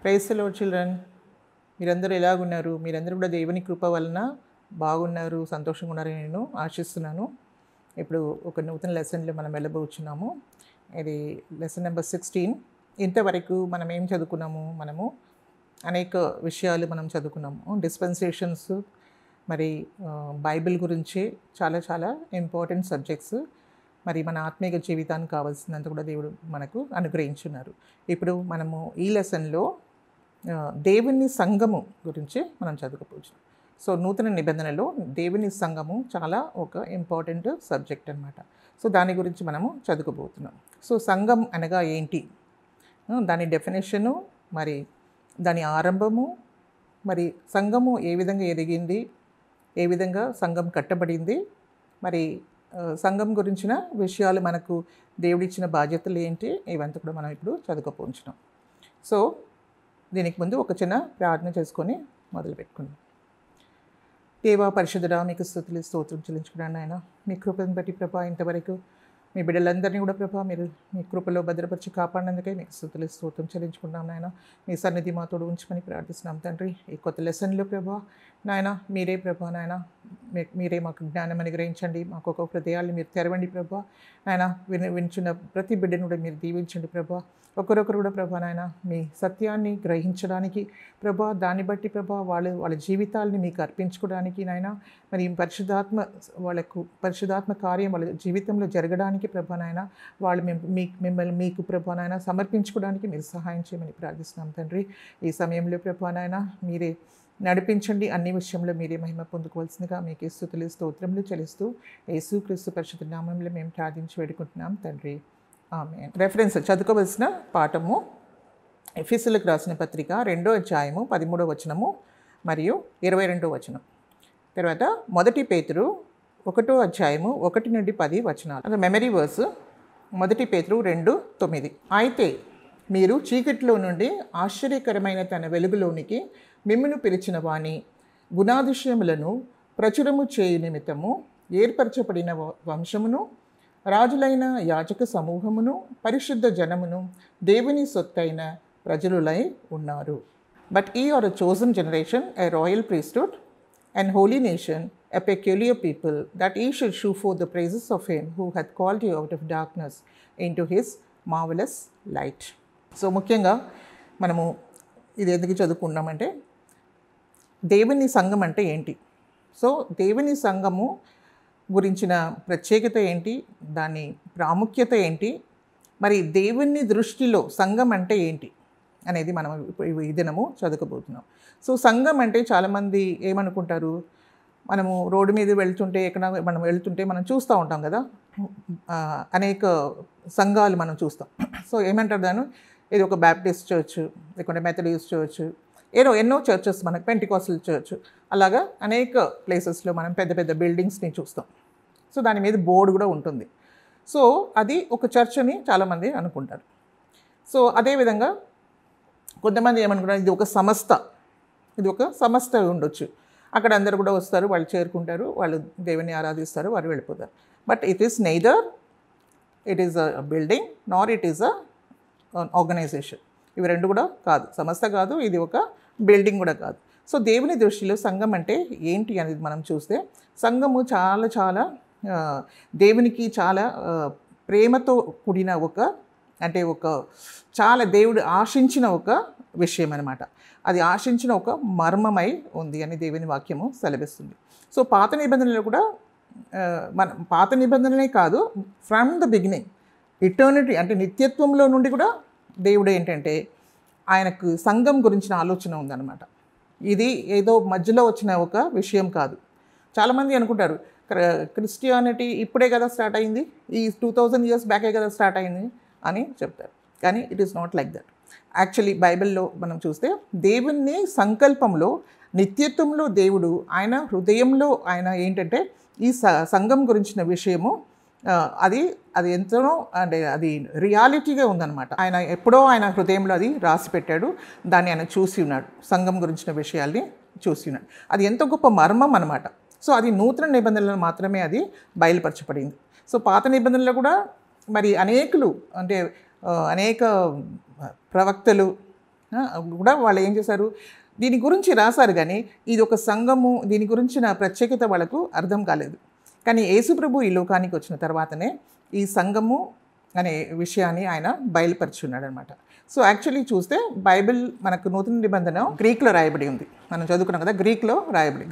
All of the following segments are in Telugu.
Praise the lord children. మీరందరూ ఎలాగున్నారు? మీరందరూ కూడా దేవుని కృప వలన బాగున్నారు, సంతోషంగా ఉన్నారని నేను ఆశిస్తున్నాను. ఇప్పుడు ఒక నూతన లెసన్లో మనం వెళ్ళబోచున్నాము. ఇది లెసన్ నెంబర్ 16. ఇంతవరకు మనం ఏం చదువుకున్నాము? మనము అనేక విషయాలు మనం చదువుకున్నాము. డిస్పెన్సేషన్స్, మరి బైబిల్ గురించి చాలా చాలా ఇంపార్టెంట్ సబ్జెక్ట్స్. మరి మన ఆత్మీయ జీవితానికి కావాల్సినంత కూడా దేవుడు మనకు అనుగ్రహించున్నారు. ఇప్పుడు మనము ఈ లెసన్లో దేవుని సంఘము గురించి మనం చదువుకోవచ్చు. సో నూతన నిబంధనలో దేవుని సంఘము చాలా ఒక ఇంపార్టెంట్ సబ్జెక్ట్ అన్నమాట. సో దాని గురించి మనము చదువుకోబోతున్నాం. సో సంఘం అనగా ఏంటి, దాని డెఫినేషను, మరి దాని ఆరంభము, మరి సంఘము ఏ విధంగా ఎదిగింది, ఏ విధంగా సంఘం కట్టబడింది, మరి సంఘం గురించిన విషయాలు, మనకు దేవుడిచ్చిన బాధ్యతలు ఏంటి, ఇవంతా కూడా మనం ఇప్పుడు చదువుకోపోంచున్నాం. సో దీనికి ముందు ఒక చిన్న ప్రార్థన చేసుకొని మొదలు పెట్టుకుందాం. దేవా పరిశుద్ధుడా, మీకు స్తుతులు స్తోత్రం చెల్లించుకున్నాను నాయన. మీ కృపను బట్టి ప్రభా, ఇంతవరకు మీ బిడ్డలందరినీ కూడా ప్రభా మీరు మీ కృపలో భద్రపరిచి కాపాడినందుకే మీకు స్తుతులు స్తోత్రం చెల్లించుకున్నాం నాయన. మీ సన్నిధి మాతోడు ఉంచమని ప్రార్థిస్తున్నాం తండ్రి. ఈ కొత్త లెసన్లో ప్రభా నాయన మీరే ప్రభా నాయన, మీరే మాకు జ్ఞానం అనుగ్రహించండి. మాకు ఒక హృదయాన్ని మీరు తెరవండి ప్రభా నాయన. వింటున్న ప్రతి బిడ్డను కూడా మీరు దీవించండి ప్రభా. ఒకరొకరు కూడా ప్రభా నాయన మీ సత్యాన్ని గ్రహించడానికి ప్రభా, దాన్ని బట్టి ప్రభా వాళ్ళ జీవితాలని మీకు అర్పించుకోవడానికి నాయన, మరి పరిశుద్ధాత్మ కార్యం వాళ్ళ జీవితంలో జరగడానికి ప్రభా నాయన, వాళ్ళు మిమ్మల్ని మీకు ప్రభా నాయన సమర్పించుకోవడానికి మీరు సహాయం చేయమని ప్రార్థిస్తున్నాం తండ్రి. ఈ సమయంలో ప్రభా నాయన మీరే నడిపించండి. అన్ని విషయంలో మీరే మహిమ పొందుకోవాల్సిందిగా మీకు స్తుతులు స్తోత్రములు చెల్లిస్తూ యేసుక్రీస్తు పరిశుద్ధ నామములో మేము ప్రార్థించి వేడుకుంటున్నాం తండ్రి. ఆమేన్. రెఫరెన్స్ చదువుకోవలసిన పాఠము ఎఫెసీయులకు రాసిన పత్రిక 2వ అధ్యాయము 13వ వచనము మరియు 22వ వచనం. తర్వాత 1 పేతురు 1వ అధ్యాయము 1 నుండి 10 వచనాలు. అది మెమరీ వర్స్. 1 పేతురు 2:9. అయితే మీరు చీకటిలో నుండి ఆశ్చర్యకరమైన తన వెలుగులోనికి మిమ్మును పిలిచిన వాని గుణాతిశయములను ప్రచురము చేయు నిమిత్తము ఏర్పరచబడిన వంశమును, రాజులైన యాజక సమూహమును, పరిశుద్ధ జనమును, దేవుని సొత్తైన ప్రజలులై ఉన్నారు. But ye are a chosen generation, a royal priesthood, and holy nation, a peculiar people, that ye should shew forth the praises of him who hath called you out of darkness into his marvellous light. So ముఖ్యంగా మనము ఇది ఎందుకు చదువుకున్నామంటే, దేవుని సంఘం అంటే ఏంటి, సో దేవుని సంఘము గురించిన ప్రత్యేకత ఏంటి, దాని ప్రాముఖ్యత ఏంటి, మరి దేవుని దృష్టిలో సంఘం అంటే ఏంటి అనేది మనం ఈ దినము చదువుకోబోతున్నాం. సో సంఘం అంటే చాలామంది ఏమనుకుంటారు, మనము రోడ్డు మీద వెళ్తుంటే, ఎక్కడ మనం వెళ్తుంటే మనం చూస్తూ ఉంటాం కదా, అనేక సంఘాలు మనం చూస్తాం. సో ఏమంటారు దాన్ని, ఇది ఒక బ్యాప్టిస్ట్ చర్చ్, లేకుంటే మెథడిస్ట్ చర్చ్, ఎన్నో చర్చెస్, మనకు పెంటికాస్టల్ చర్చ్, అలాగా అనేక ప్లేసెస్లో మనం పెద్ద పెద్ద బిల్డింగ్స్ని చూస్తాం. సో దాని మీద బోర్డు కూడా ఉంటుంది. సో అది ఒక చర్చ్ అని చాలామంది అనుకుంటారు. సో అదేవిధంగా కొంతమంది ఏమనుకుంటారు, ఇది ఒక సంస్థ ఉండొచ్చు, అక్కడ అందరూ కూడా వస్తారు, వాళ్ళు చేరుకుంటారు, వాళ్ళు దేవుని ఆరాధిస్తారు, వారు వెళ్ళిపోతారు. But it is neither it is a building Nar it is a organisation. ఇవి రెండు కూడా కాదు, సంస్థ కాదు, ఇది ఒక బిల్డింగ్ కూడా కాదు. సో దేవుని దృష్టిలో సంఘం అంటే ఏంటి అనేది మనం చూస్తే, సంఘము చాలా చాలా దేవునికి చాలా ప్రేమతో కూడిన ఒక చాలా దేవుడు ఆశించిన ఒక విషయం అనమాట. అది ఆశించిన ఒక మర్మమై ఉంది అని దేవుని వాక్యము సెలవిస్తుంది. సో పాత నిబంధనలు కూడా పాత నిబంధనలే కాదు, ఫ్రమ్ ద బిగినింగ్, ఇటర్నిటీ అంటే నిత్యత్వంలో నుండి కూడా దేవుడు ఏంటంటే ఆయనకు సంఘం గురించిన ఆలోచన ఉందన్నమాట. ఇది ఏదో మధ్యలో వచ్చిన ఒక విషయం కాదు. చాలామంది అనుకుంటారు క్రిస్టియానిటీ ఇప్పుడే కదా స్టార్ట్ అయింది, ఈ 2000 years బ్యాకే కదా స్టార్ట్ అయింది అని చెప్తారు. కానీ it is not like that. Actually బైబిల్లో మనం చూస్తే దేవుని సంకల్పంలో, నిత్యత్వంలో దేవుడు ఆయన హృదయంలో ఆయన ఏంటంటే ఈ సంఘం గురించిన విషయము అది ఎంతనో అంటే అది రియాలిటీగా ఉందన్నమాట. ఆయన ఎప్పుడో ఆయన హృదయంలో అది రాసి పెట్టాడు, దాన్ని ఆయన చూసి ఉన్నాడు, సంఘం గురించిన విషయాల్ని చూసి ఉన్నాడు. అది ఎంతో గొప్ప మర్మం అన్నమాట. సో అది నూతన నిబంధనలు మాత్రమే అది బయలుపరచబడింది. సో పాత నిబంధనలు కూడా మరి అనేక ప్రవక్తలు, కూడా వాళ్ళు ఏం చేశారు, దీని గురించి రాశారు కానీ ఇది ఒక సంఘము, దీని గురించిన ప్రత్యేకత వాళ్ళకు అర్థం కాలేదు. కానీ యేసుప్రభు ఈ లోకానికి వచ్చిన తర్వాతనే ఈ సంఘము అనే విషయాన్ని ఆయన బయలుపరుచున్నాడు అనమాట. సో యాక్చువల్లీ చూస్తే బైబిల్ మనకు నూతన నిబంధన గ్రీక్లో రాయబడి ఉంది. మనం చదువుకున్నాం కదా,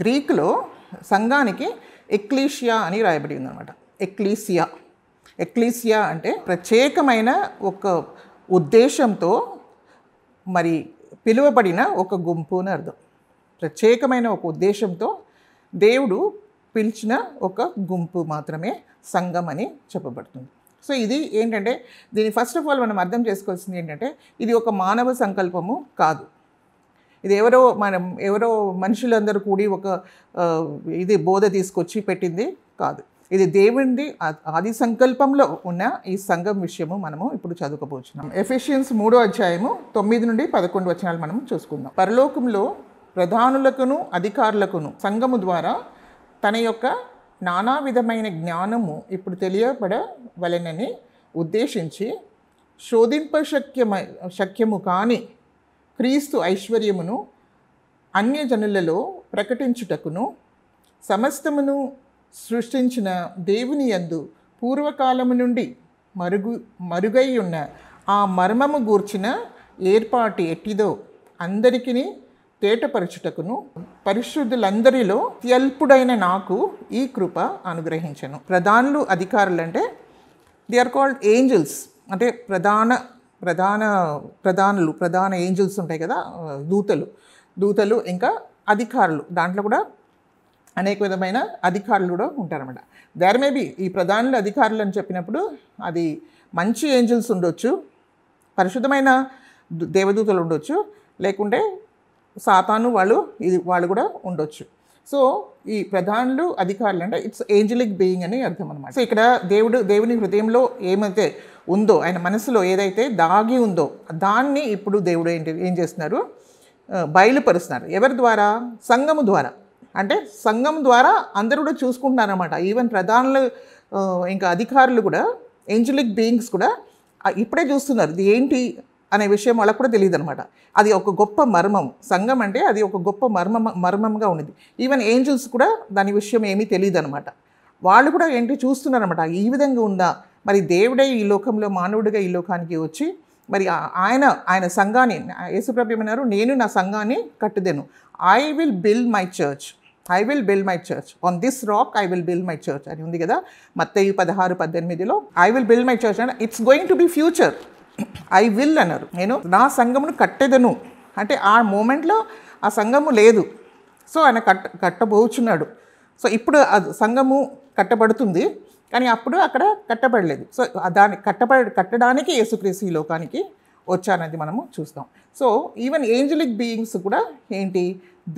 గ్రీక్లో సంఘానికి ఎక్లీషియా అని రాయబడి ఉంది అనమాట. ఎక్లీసియా అంటే ప్రత్యేకమైన ఒక ఉద్దేశంతో మరి పిలువబడిన ఒక గుంపు అని అర్థం. ప్రత్యేకమైన ఒక ఉద్దేశంతో దేవుడు పిలిచిన ఒక గుంపు మాత్రమే సంఘం అని చెప్పబడుతుంది. సో ఇది ఏంటంటే, దీన్ని ఫస్ట్ ఆఫ్ ఆల్ మనం అర్థం చేసుకోవాల్సింది ఏంటంటే, ఇది ఒక మానవ సంకల్పము కాదు. ఇది ఎవరో మనుషులందరూ కూడి ఒక ఇది బోధ తీసుకొచ్చి పెట్టింది కాదు. ఇది దేవుడి ఆది సంకల్పంలో ఉన్న ఈ సంఘం విషయము మనము ఇప్పుడు చదువుకోబోతున్నాం. ఎఫెసియన్స్ 3వ అధ్యాయము 9 నుండి 11 వచనాలు మనం చూసుకుందాం. పరలోకంలో ప్రధానులకును అధికారులకును సంఘము ద్వారా తన యొక్క నానా విధమైన జ్ఞానము ఇప్పుడు తెలియబడవలెనని ఉద్దేశించి శక్యము కాని క్రీస్తు ఐశ్వర్యమును అన్యజనులలో ప్రకటించుటకును సమస్తమును సృష్టించిన దేవుని యందు పూర్వకాలము నుండి మరుగై ఉన్న ఆ మర్మము గూర్చిన ఏర్పాటు ఎట్టిదో అందరికీ తేటపరచుటకును పరిశుద్ధులందరిలో అత్యల్పుడైన నాకు ఈ కృప అనుగ్రహించను. ప్రధానులు, అధికారులు అంటే దే ఆర్ కాల్డ్ ఏంజల్స్. అంటే ప్రధాన ఏంజల్స్ ఉంటాయి కదా, దూతలు ఇంకా అధికారులు. దాంట్లో కూడా అనేక విధమైన అధికారులు కూడా ఉంటారన్నమాట. దేర్ మే బి ఈ ప్రధానులు, అధికారులు అని చెప్పినప్పుడు అది మంచి ఏంజల్స్ ఉండొచ్చు, పరిశుద్ధమైన దేవదూతలు ఉండొచ్చు, లేకుంటే సాతాను వాళ్ళు కూడా ఉండొచ్చు. సో ఈ ప్రధానులు, అధికారులు అంటే ఇట్స్ ఏంజలిక్ బీయింగ్ అని అర్థం అనమాట. సో ఇక్కడ దేవుని హృదయంలో ఏమైతే ఉందో, ఆయన మనసులో ఏదైతే దాగి ఉందో దాన్ని ఇప్పుడు దేవుడు ఏం చేస్తున్నారు, బయలుపరుస్తున్నారు. ఎవరి ద్వారా? సంఘము ద్వారా. అంటే సంఘం ద్వారా అందరూ కూడా చూసుకుంటున్నారు అనమాట. ఈవెన్ ప్రధానులు ఇంకా అధికారులు కూడా, ఏంజలిక్ బీయింగ్స్ కూడా ఇప్పుడే చూస్తున్నారు. ఇది ఏంటి అనే విషయం వాళ్ళకు కూడా తెలియదు అనమాట. అది ఒక గొప్ప మర్మం. సంఘం అంటే అది ఒక గొప్ప మర్మంగా ఉన్నది. ఈవెన్ ఏంజల్స్ కూడా దాని విషయం ఏమీ తెలియదు అనమాట. వాళ్ళు కూడా ఏంటి చూస్తున్నారనమాట, ఈ విధంగా ఉందా, మరి దేవుడే ఈ లోకంలో మానవుడిగా ఈ లోకానికి వచ్చి మరి ఆయన సంఘాన్ని, యేసుప్రభు ఏమన్నారు, నేను నా సంఘాన్ని కట్టుదెను. I will build my church on this rock I will build my church అని ఉంది కదా, మత్తయి 16:18లో I will build my church అంటే it's going to be future. I will అన్నారు, నేను నా సంఘమును కట్టెదను అంటే ఆ మూమెంట్లో ఆ సంఘము లేదు. సో ఆయన కట్టబోచున్నాడు. సో ఇప్పుడు సంఘము కట్టబడుతుంది, కానీ అప్పుడు అక్కడ కట్టబడలేదు. సో దాన్ని కట్టడానికి యేసుక్రీస్తు ఈ లోకానికి వచ్చానది మనము చూస్తాం. సో ఈవెన్ ఏంజలిక్ బీయింగ్స్ కూడా ఏంటి,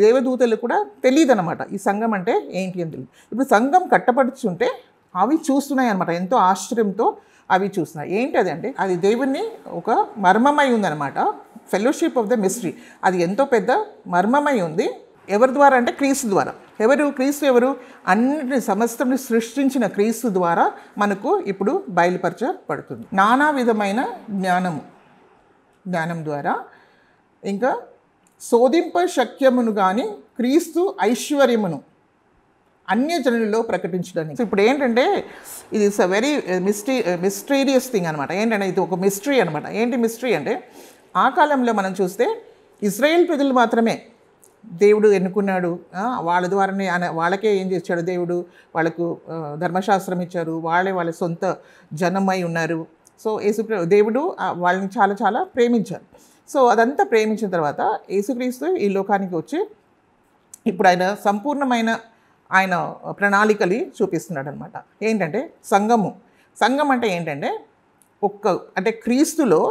దేవదూతలు కూడా తెలియదు అనమాట ఈ సంఘం అంటే ఏంటి అని తెలియదు. ఇప్పుడు సంఘం కట్టబడుతుంటే అవి చూస్తున్నాయి అనమాట, ఎంతో ఆశ్చర్యంతో అవి చూస్తున్నాయి. ఏంటి అది అంటే, అది దేవుని ఒక మర్మమై ఉందన్నమాట. ఫెలోషిప్ ఆఫ్ ద మిస్టరీ, అది ఎంతో పెద్ద మర్మమై ఉంది. ఎవరి ద్వారా అంటే క్రీస్తు ద్వారా. క్రీస్తు ఎవరు? అన్నిటిని సమస్తని సృష్టించిన క్రీస్తు ద్వారా మనకు ఇప్పుడు బయలుపరచబడుతుంది. నానా విధమైన జ్ఞానం ద్వారా ఇంకా శోధింప శక్యమును కానీ క్రీస్తు ఐశ్వర్యమును అన్యజనులలో ప్రకటించడానికి. సో ఇప్పుడు ఏంటంటే ఇది it's a very mysterious thing అనమాట. ఏంటంటే ఇది ఒక మిస్టరీ అనమాట. ఏంటి మిస్టరీ అంటే, ఆ కాలంలో మనం చూస్తే ఇజ్రాయేల్ ప్రజలు మాత్రమే దేవుడు ఎన్నుకున్నాడు. వాళ్ళ ద్వారానే వాళ్ళకే ఏం చేశాడు దేవుడు, వాళ్ళకు ధర్మశాస్త్రం ఇచ్చారు, వాళ్ళ సొంత జనమై ఉన్నారు. సో దేవుడు వాళ్ళని చాలా చాలా ప్రేమించారు. సో అదంతా ప్రేమించిన తర్వాత యేసుక్రీస్తు ఈ లోకానికి వచ్చి ఇప్పుడు ఆయన సంపూర్ణమైన ఆయన ప్రణాళికలు చూపిస్తున్నాడు అనమాట. ఏంటంటే సంఘం అంటే ఏంటంటే అంటే క్రీస్తులో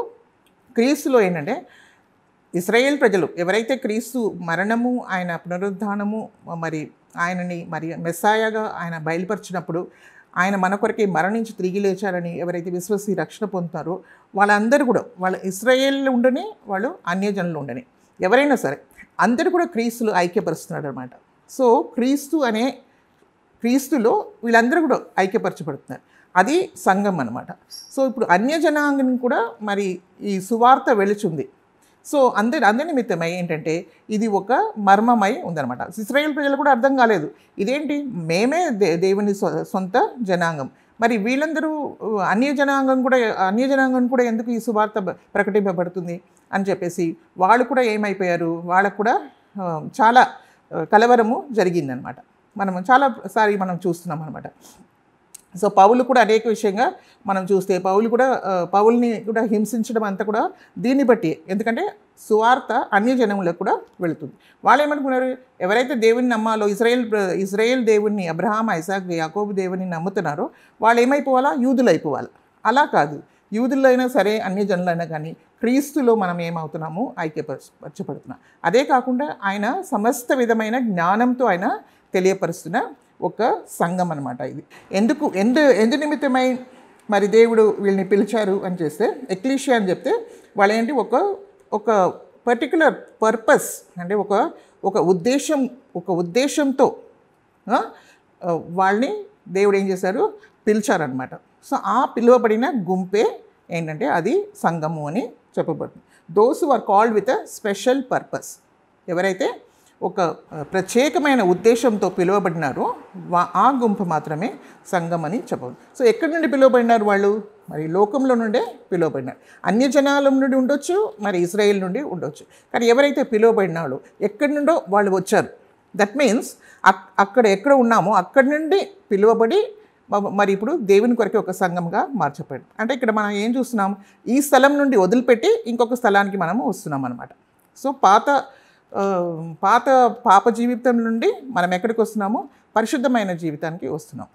ఏంటంటే ఇశ్రాయేల్ ప్రజలు ఎవరైతే క్రీస్తు మరణము, ఆయన పునరుద్ధానము, మరి ఆయనని మెస్సాయాగా ఆయన బయలుపరిచినప్పుడు, ఆయన మన కొరకే మరణించి తిరిగి లేచారని ఎవరైతే విశ్వసి రక్షణ పొందుతారో వాళ్ళందరూ కూడా, వాళ్ళ ఇశ్రాయేళ్ళు ఉండని, వాళ్ళు అన్యజనులు ఉండని, ఎవరైనా సరే అందరూ కూడా క్రీస్తులో ఐక్యపరుస్తున్నాడు అనమాట. సో క్రీస్తులో వీళ్ళందరూ కూడా ఐక్యపరచబడుతున్నారు. అది సంఘం అనమాట. సో ఇప్పుడు అన్యజనాంగం కూడా మరి ఈ సువార్త వెలుచుంది. సో అందు నిమిత్తమై ఏంటంటే ఇది ఒక మర్మమై ఉందన్నమాట. ఇశ్రాయేల్ ప్రజలు కూడా అర్థం కాలేదు, ఇదేంటి మేమే దేవుని సొంత జనాంగం, మరి వీళ్ళందరూ అన్య జనాంగం కూడా ఎందుకు ఈ సువార్త ప్రకటింపబడుతుంది అని చెప్పేసి వాళ్ళు కూడా ఏమైపోయారు, వాళ్ళకు కూడా చాలా కలవరము జరిగిందనమాట. చాలాసారి మనం చూస్తున్నాం అనమాట. సో పౌలు కూడా అనేక విషయంగా మనం చూస్తే పౌల్ని కూడా హింసించడం అంతా కూడా దీన్ని బట్టి, ఎందుకంటే సువార్త అన్య జనములకు కూడా వెళుతుంది. వాళ్ళు ఏమనుకున్నారు, ఎవరైతే దేవుని నమ్మాలో ఇజ్రాయేల్ దేవుణ్ణి, అబ్రహాం, ఐసాక్, యాకోబు దేవుని నమ్ముతున్నారో వాళ్ళు ఏమైపోవాలా, యూదులు అయిపోవాలి. అలా కాదు, యూదుల్లో అయినా సరే అన్య జనులైనా కానీ క్రీస్తులో మనం ఏమవుతున్నాము, ఐక్యపరచబడుతున్నాం. అదే కాకుండా ఆయన సమస్త విధమైన జ్ఞానంతో ఆయన తెలియపరుస్తున్న ఒక సంఘం అనమాట ఇది. ఎందు నిమిత్తమై మరి దేవుడు వీళ్ళని పిలిచారు అని చేస్తే, ఎక్లీషియా అని చెప్తే వాళ్ళు ఏంటి, ఒక పర్టికులర్ పర్పస్, అంటే ఒక ఉద్దేశంతో వాళ్ళని దేవుడు ఏం చేశారు, పిలిచారనమాట. సో ఆ పిలువబడిన గుంపే ఏంటంటే అది సంఘము అని చెప్పబడుతుంది. Those who are called with a special purpose, ఎవరైతే ఒక ప్రత్యేకమైన ఉద్దేశంతో పిలువబడినారో ఆ గుంపు మాత్రమే సంఘం అని చెప్పవచ్చు. సో ఎక్కడి నుండి పిలువబడినారు వాళ్ళు, మరి లోకంలో నుండే పిలువబడినారు. అన్యజనాల నుండి ఉండొచ్చు, మరి ఇజ్రాయేల్ నుండి ఉండొచ్చు. కానీ ఎవరైతే పిలువబడినారో ఎక్కడి నుండో వాళ్ళు వచ్చారు. దట్ మీన్స్ ఎక్కడ ఉన్నామో అక్కడి నుండి పిలువబడి మరి ఇప్పుడు దేవుని కొరకే ఒక సంఘంగా మార్చబడి, అంటే ఇక్కడ మనం ఏం చూస్తున్నాం, ఈ స్థలం నుండి వదిలిపెట్టి ఇంకొక స్థలానికి మనము వస్తున్నాం అనమాట. సో పాప జీవితం నుండి మనం ఎక్కడికి వస్తున్నామో పరిశుద్ధమైన జీవితానికి వస్తున్నాం.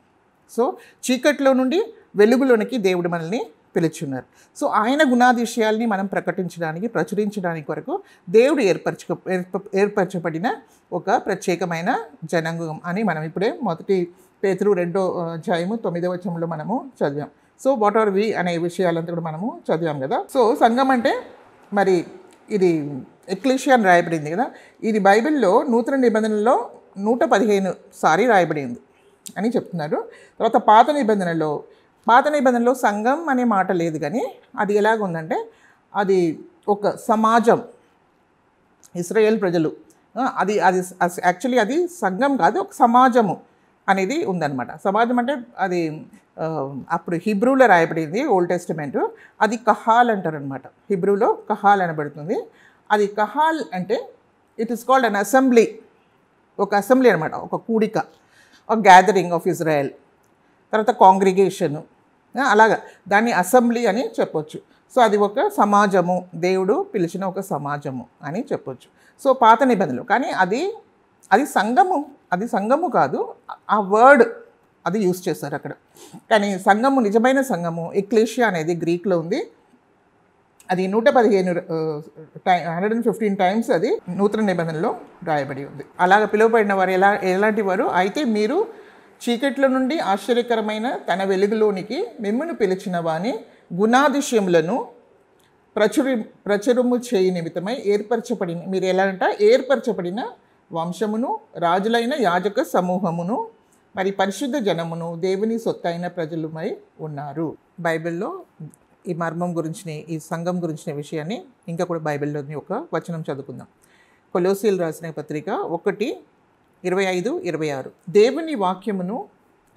సో చీకట్లో నుండి వెలుగులోనికి దేవుడు మనల్ని పిలుచున్నారు. సో ఆయన గుణాదిశయాల్ని మనం ప్రచురించడానికి కొరకు దేవుడు ఏర్పరచబడిన ఒక ప్రత్యేకమైన జనాంగం అని మనం ఇప్పుడే 1 పేతురు 2:9 మనము చదివాం. సో వాట్ ఆర్ వి అనే విషయాలంతా కూడా మనము చదివాం కదా. సో సంఘం అంటే మరి ఇది ఎక్లీషియా అని రాయబడింది కదా, ఇది బైబిల్లో నూతన నిబంధనలో 115 సారి రాయబడింది అని చెప్తున్నారు. తర్వాత పాత నిబంధనలో సంఘం అనే మాట లేదు, కానీ అది ఎలాగుందంటే అది ఒక సమాజం, ఇశ్రాయేల్ ప్రజలు, అది యాక్చువల్లీ అది సంఘం కాదు, ఒక సమాజము అనేది ఉందన్నమాట. సమాజం అంటే అది అప్పుడు హిబ్రూలో రాయబడింది ఓల్డ్ టెస్టిమెంట్, అది కహాల్ అంటారనమాట. హిబ్రూలో కహాల్ అనబడుతుంది. అది కహాల్ అంటే it is called an assembly, ఒక అసెంబ్లీ అనమాట, ఒక కూడిక, ఒక గ్యాదరింగ్ ఆఫ్ ఇజ్రాయెల్, తర్వాత కాంగ్రిగేషను, అలాగా దాన్ని అసెంబ్లీ అని చెప్పొచ్చు. సో అది ఒక సమాజము, దేవుడు పిలిచిన ఒక సమాజము అని చెప్పొచ్చు. సో పాత నిబంధనలు, కానీ అది సంఘము కాదు, ఆ వర్డ్ అది యూజ్ చేస్తారు అక్కడ. కానీ సంఘము, నిజమైన సంఘము ఎక్లీషియా అనేది గ్రీక్లో ఉంది. అది 115 టైమ్స్ అది నూతన నిబంధనలో రాయబడి ఉంది. అలాగ పిలువబడిన వారు ఎలాంటి వారు అయితే, మీరు చీకట్ల నుండి ఆశ్చర్యకరమైన తన వెలుగులోనికి మిమ్మును పిలిచిన వాని గుణాదిశయములను ప్రచురము చేయి నిమిత్తమై మీరు ఎలా అంటే ఏర్పరచబడిన వంశమును, రాజులైన యాజక సమూహమును, మరి పరిశుద్ధ జనమును, దేవుని సొత్తైన ప్రజలుమై ఉన్నారు. బైబిల్లో ఈ మర్మం గురించిన, ఈ సంఘం గురించిన విషయాన్ని ఇంకా కూడా బైబిల్లోని ఒక వచనం చదువుకుందాం. కొలోసీయులు రాసిన పత్రిక 1:25-26. దేవుని వాక్యమును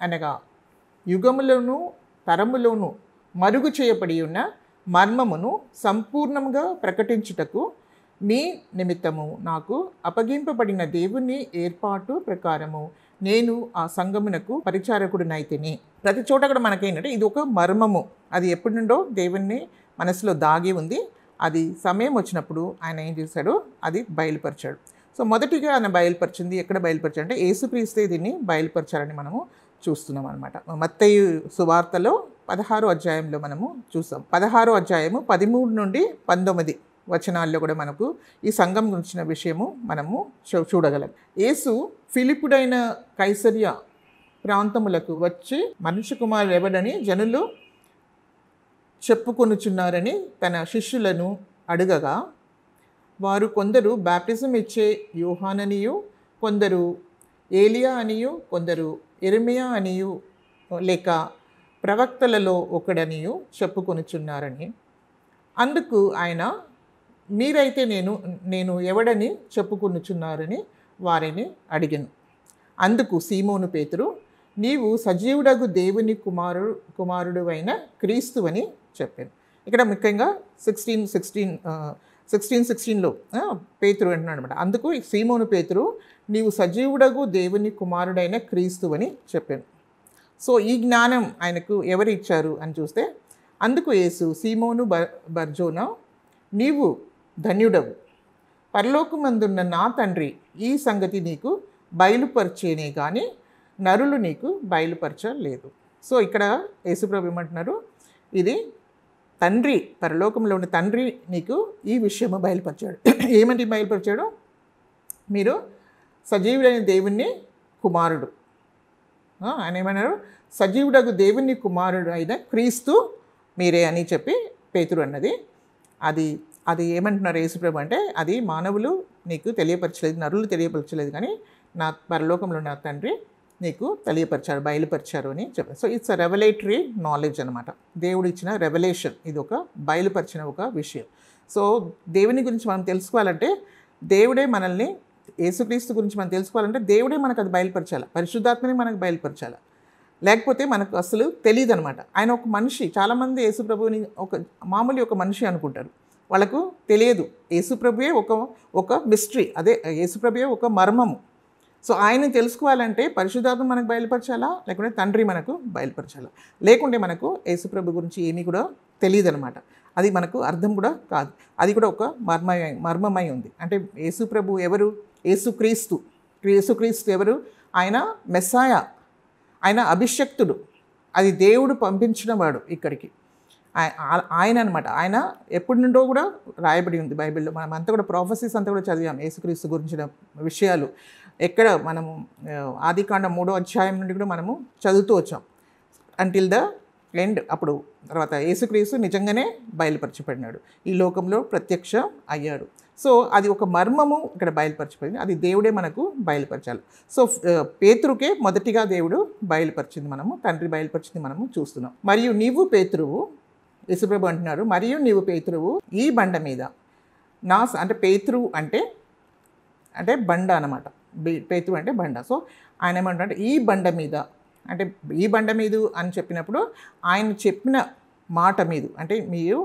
అనగా యుగములోను తరములోను మరుగు చేయబడి ఉన్న మర్మమును సంపూర్ణంగా ప్రకటించుటకు మీ నిమిత్తము నాకు అప్పగింపబడిన దేవుని ఏర్పాటు ప్రకారము నేను ఆ సంఘమునకు పరిచారకుడినైతిని. ప్రతి చోట కూడా మనకేంటంటే ఇది ఒక మర్మము, అది ఎప్పటి నుండో దేవుని మనసులో దాగి ఉంది. అది సమయం వచ్చినప్పుడు ఆయన ఏం చేశాడు, అది బయలుపరిచాడు. సో మొదటిగా ఆయన ఎక్కడ బయలుపరిచాడు అంటే యేసుక్రీస్తే దీన్ని బయలుపరిచారని మనము చూస్తున్నాం అనమాట. మత్తయి సువార్తలో 16వ అధ్యాయంలో మనము చూస్తాం. 16వ అధ్యాయము 13-19 వచనాల్లో కూడా మనకు ఈ సంఘం గురించిన విషయము మనము చూడగలం. యేసు ఫిలిప్పుడైన కైసరియా ప్రాంతములకు వచ్చి మనుష్య కుమారుడు ఎవడని జనులు చెప్పుకొనుచున్నారని తన శిష్యులను అడగగా, వారు కొందరు బాప్టిజం ఇచ్చే యోహాననియు, కొందరు ఏలియా అనియు, కొందరు యెరెమీయా అనియు, లేక ప్రవక్తలలో ఒకడనియు చెప్పుకొనుచున్నారని. అందుకు ఆయన, మీరైతే నేను ఎవడని చెప్పుకొనుచున్నారని వారిని అడిగాను. అందుకు సీమోను పేతురు, నీవు సజీవుడగు దేవుని కుమారుడు అయిన క్రీస్తువని చెప్పాను. ఇక్కడ ముఖ్యంగా 16:16లో పేతురు అంటున్నాడు అనమాట. అందుకు సీమోను పేతురు, నీవు సజీవుడగు దేవుని కుమారుడైన క్రీస్తువని చెప్పాను. సో ఈ జ్ఞానం ఆయనకు ఎవరు ఇచ్చారు అని చూస్తే, అందుకు యేసు, సీమోను బర్జోనా, నీవు ధన్యుడవు, పరలోకమందున్న నా తండ్రి ఈ సంగతి నీకు బయలుపరిచేనే కానీ నరులు నీకు బయలుపరచలేదు. సో ఇక్కడ యేసుప్రభు ఏమంటున్నారు, ఇది తండ్రి, పరలోకంలో ఉన్న తండ్రి నీకు ఈ విషయము బయలుపరిచాడు. ఏమంటే బయలుపరిచాడు? మీరు సజీవుడైన దేవుని కుమారుడు. ఆయన ఏమన్నారు? సజీవుడగు దేవుని కుమారుడు అయిన క్రీస్తు మీరే అని చెప్పి పేతురు అన్నది. అది ఏమంటున్నారు యేసుప్రభు అంటే, అది మానవులు నీకు తెలియపరచలేదు, నరులు తెలియపరచలేదు, కానీ నా పరలోకంలో నా తండ్రి నీకు తెలియపరిచారు, బయలుపరిచారు అని చెప్పారు. So it's a revelatory knowledge అనమాట. దేవుడు ఇచ్చిన రెవల్యూషన్, ఇది ఒక బయలుపరిచిన ఒక విషయం. సో దేవుని గురించి మనం తెలుసుకోవాలంటే దేవుడే మనల్ని, యేసుక్రీస్తు గురించి మనం తెలుసుకోవాలంటే దేవుడే మనకు అది బయలుపరచాలి, పరిశుద్ధాత్మని మనకు బయలుపరచాలి. లేకపోతే మనకు అసలు తెలియదు అనమాట. ఆయన ఒక మనిషి. చాలామంది యేసుప్రభుని మామూలు ఒక మనిషి అనుకుంటారు, వాళ్ళకు తెలియదు. యేసుప్రభుయే ఒక మిస్టరీ, అదే యేసుప్రభుయే ఒక మర్మము. సో ఆయన తెలుసుకోవాలంటే పరిశుద్ధాత్మ మనకు బయలుపరచాలా, లేకుంటే తండ్రి మనకు బయలుపరచాలా. లేకుంటే మనకు యేసుప్రభు గురించి ఏమీ కూడా తెలియదు అనమాట. అది మనకు అర్థం కూడా కాదు. అది కూడా ఒక మర్మమై ఉంది. అంటే యేసుప్రభు ఎవరు? యేసుక్రీస్తు ఎవరు? ఆయన మెస్సాయా, ఆయన అభిషక్తుడు, అది దేవుడు పంపించిన వాడు ఇక్కడికి. ఆయన అనమాట. ఆయన ఎప్పటి నుండో కూడా రాయబడి ఉంది బైబిల్లో. మనం అంతా కూడా ప్రాఫెసీస్ అంతా కూడా చదివాం యేసుక్రీస్తు గురించిన విషయాలు. ఎక్కడ మనము ఆదికాండం 3వ అధ్యాయం నుండి కూడా మనము చదువుతూ వచ్చాం అంటిల్ ద ఎండ్. అప్పుడు తర్వాత యేసుక్రీస్తు నిజంగానే బయలుపరచబడినాడు, ఈ లోకంలో ప్రత్యక్ష అయ్యాడు. సో అది ఒక మర్మము ఇక్కడ బయలుపరచబడింది, అది దేవుడే మనకు బయలుపరచాలి. సో పేతురుకే మొదటిగా దేవుడు బయలుపరిచింది, తండ్రి బయలుపరిచింది మనము చూస్తున్నాం. మరియు నీవు పేతురువు, యేసుప్రభు అంటున్నారు, మరియు నీవు పేతురువు, ఈ బండ మీద అంటే పేతురు అంటే బండ అనమాట. పేతురు అంటే బండ. సో ఆయన ఏమంటారంటే ఈ బండ మీద, అంటే ఈ బండ మీద అని చెప్పినప్పుడు ఆయన చెప్పిన మాట మీద, అంటే మీరు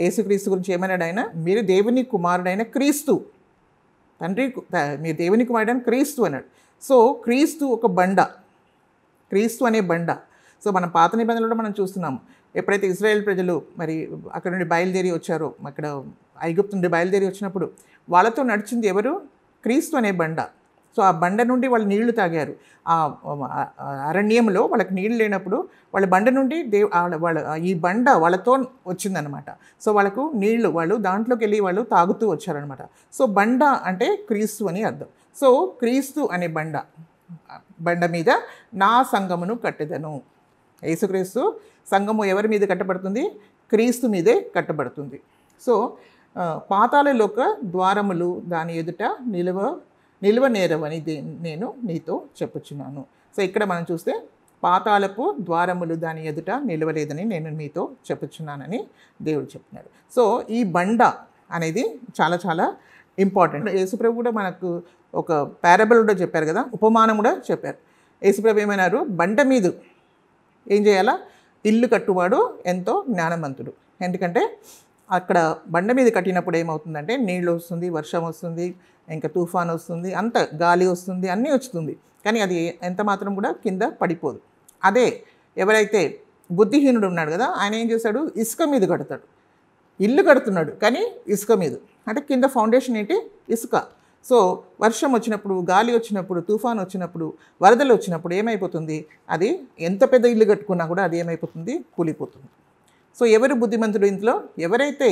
యేసుక్రీస్తు గురించి ఏమన్నాడు ఆయన? మీరు దేవుని కుమారుడైన క్రీస్తు, మీరు దేవుని కుమారుడైన క్రీస్తు అన్నాడు. సో క్రీస్తు ఒక బండ, క్రీస్తు అనే బండ. సో మనం పాత నిబంధనలో మనం చూస్తున్నాము, ఎప్పుడైతే ఇశ్రాయేల్ ప్రజలు మరి అక్కడ నుండి బయలుదేరి వచ్చారో, అక్కడ ఐగుప్తు నుండి బయలుదేరి వచ్చినప్పుడు వాళ్ళతో నడిచింది ఎవరు? క్రీస్తు అనే బండ. సో ఆ బండ నుండి వాళ్ళు నీళ్లు తాగారు. ఆ అరణ్యంలో వాళ్ళకి నీళ్ళు లేనప్పుడు వాళ్ళ బండ నుండి ఈ బండ వాళ్ళతో వచ్చిందనమాట. సో వాళ్ళకు నీళ్లు, వాళ్ళు దాంట్లోకి వెళ్ళి వాళ్ళు తాగుతూ వచ్చారనమాట. సో బండ అంటే క్రీస్తు అని అర్థం. సో క్రీస్తు అనే బండ మీద నా సంఘమును కట్టెదను. యేసుక్రీస్తు సంఘము ఎవరి మీద కట్టబడుతుంది? క్రీస్తు మీదే కట్టబడుతుంది. సో పాతాళలోక ద్వారములు దాని ఎదుట నిలువనేరవని నేను నీతో చెప్పుచున్నాను. సో ఇక్కడ మనం చూస్తే పాతాళపు ద్వారములు దాని ఎదుట నిలవలేదని నేను మీతో చెప్పుచున్నానని దేవుడు చెప్తున్నాడు. సో ఈ బండ అనేది చాలా చాలా ఇంపార్టెంట్. యేసుప్రభు కూడా మనకు ఒక పారబుల్ కూడా చెప్పారు కదా, ఉపమానం కూడా చెప్పారు. యేసుప్రభు ఏమన్నారు? బండ మీద ఏం చేయాలా? ఇల్లు కట్టువాడు ఎంతో జ్ఞానవంతుడు. ఎందుకంటే అక్కడ బండ మీద కట్టినప్పుడు ఏమవుతుందంటే నీళ్ళు వస్తుంది, వర్షం వస్తుంది, ఇంకా తుఫాన్ వస్తుంది, అంత గాలి వస్తుంది, అన్నీ వస్తుంది, కానీ అది ఎంత మాత్రం కూడా కింద పడిపోదు. అదే ఎవరైతే బుద్ధిహీనుడు ఉన్నాడు కదా, ఆయన ఏం చేశాడు? ఇసుక మీద కడతాడు. ఇల్లు కడుతున్నాడు కానీ ఇసుక మీద, అంటే కింద ఫౌండేషన్ ఏంటి? ఇసుక. సో వర్షం వచ్చినప్పుడు, గాలి వచ్చినప్పుడు, తుఫాన్ వచ్చినప్పుడు, వరదలు వచ్చినప్పుడు ఏమైపోతుంది? అది ఎంత పెద్ద ఇల్లు కట్టుకున్నా కూడా అది ఏమైపోతుంది? కూలిపోతుంది. సో ఎవరు బుద్ధిమంతుడు ఇంట్లో? ఎవరైతే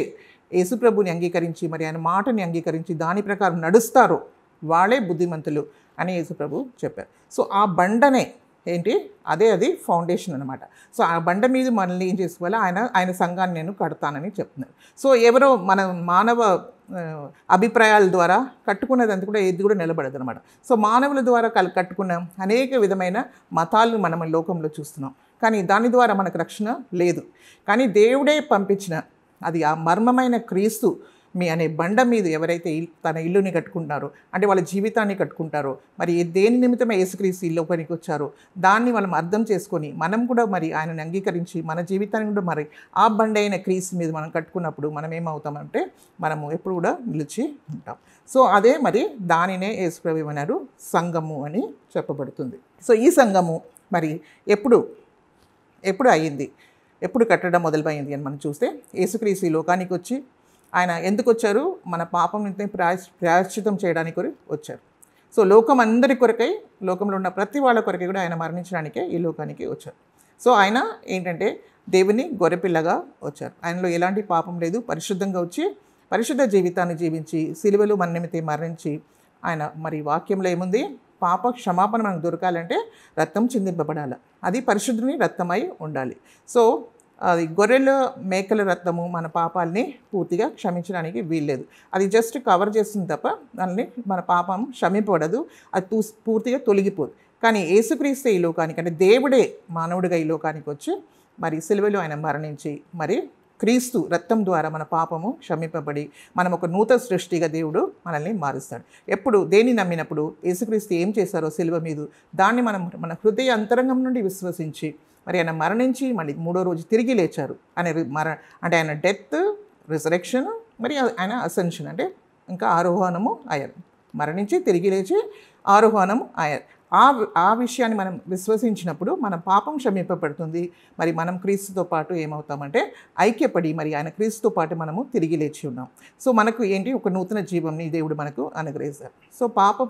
యేసుప్రభుని అంగీకరించి, మరి ఆయన మాటని అంగీకరించి దాని ప్రకారం నడుస్తారో వాళ్ళే బుద్ధిమంతులు అని యేసుప్రభు చెప్పారు. సో ఆ బండనే ఏంటి? అది ఫౌండేషన్ అనమాట. సో ఆ బండ మీద మనల్ని ఏం చేసుకోవాలి? ఆయన సంఘాన్ని నేను కడతానని చెప్తున్నారు. సో ఎవరో మన మానవ అభిప్రాయాల ద్వారా కట్టుకున్నదంతా కూడా ఏది కూడా నిలబడదు అనమాట. సో మానవుల ద్వారా కట్టుకున్న అనేక విధమైన మతాలను మనం లోకంలో చూస్తున్నాం, కానీ దాని ద్వారా మనకు రక్షణ లేదు. కానీ దేవుడే పంపించిన, అది ఆ మర్మమైన క్రీస్తు మీ అనే బండ మీద ఎవరైతే తన ఇల్లుని కట్టుకుంటారో, అంటే వాళ్ళ జీవితాన్ని కట్టుకుంటారో, మరి దేని నిమిత్తమే యేసుక్రీస్తు ఈ లోకానికి వచ్చారో దాన్ని మనం అర్థం చేసుకొని మనం కూడా మరి ఆయనని అంగీకరించి మన జీవితాన్ని కూడా మరి ఆ బండ అయిన క్రీస్తు మీద మనం కట్టుకున్నప్పుడు మనం ఏమవుతామంటే మనము ఎప్పుడు కూడా నిలిచి ఉంటాం. సో అదే మరి దానినే యేసుప్రభు ఏమన్నారు, సంఘము అని చెప్పబడుతుంది. సో ఈ సంఘము మరి ఎప్పుడు అయ్యింది, ఎప్పుడు కట్టడం మొదలుపోయింది అని మనం చూస్తే, యేసుక్రీస్తు ఈ లోకానికి వచ్చి ఆయన ఎందుకు వచ్చారు, మన పాపం ప్రాయశ్చితం చేయడానికి వచ్చారు. సో లోకం అందరి కొరకై, లోకంలో ఉన్న ప్రతి వాళ్ళ కొరకై కూడా ఆయన మరణించడానికే ఈ లోకానికి వచ్చారు. సో ఆయన ఏంటంటే దేవుని గొర్రెపిల్లగా వచ్చారు. ఆయనలో ఎలాంటి పాపం లేదు, పరిశుద్ధంగా వచ్చి పరిశుద్ధ జీవితాన్ని జీవించి సిలువలో మన నిమిత్తం మరణించి ఆయన మరి వాక్యంలో ఏముంది, పాప క్షమాపణ మనకు దొరకాలంటే రక్తం చిందింపబడాలి, అది పరిశుద్ధుని రక్తమై ఉండాలి. సో అది గొర్రెల మేకల రక్తము మన పాపాలని పూర్తిగా క్షమించడానికి వీల్లేదు, అది జస్ట్ కవర్ చేస్తుంది తప్ప దాన్ని మన పాపం క్షమింపబడదు, అది పూర్తిగా తొలగిపోదు. కానీ యేసుక్రీస్తు ఈ లోకానికి, అంటే దేవుడే మానవుడిగా ఈ లోకానికి వచ్చి మరి సిలువలో ఆయన మరణించి మరి క్రీస్తు రక్తం ద్వారా మన పాపము క్షమింపబడి మనం ఒక నూతన సృష్టిగా దేవుడు మనల్ని మారుస్తాడు. ఎప్పుడు దేన్ని నమ్మినప్పుడు యేసుక్రీస్తు ఏం చేశారో సిలువ మీద దాన్ని మనం మన హృదయ అంతరంగం నుండి విశ్వసించి మరి ఆయన మరణించి మళ్ళీ 3వ రోజు తిరిగి లేచారు. అంటే ఆయన డెత్, రిజరెక్షన్, మరి ఆయన అసెన్షన్, అంటే ఇంకా ఆరోహణము అయ్యారు. మరణించి తిరిగి లేచి ఆరోహణము అయ్యారు. ఆ విషయాన్ని మనం విశ్వసించినప్పుడు మన పాపం క్షమింపబడుతుంది. మరి మనం క్రీస్తుతో పాటు ఏమవుతామంటే ఐక్యపడి మరి ఆయన క్రీస్తుతో పాటు మనము తిరిగి లేచి ఉన్నాం. సో మనకు ఏంటి, ఒక నూతన జీవంని దేవుడు మనకు అనుగ్రహిస్తారు. సో పాప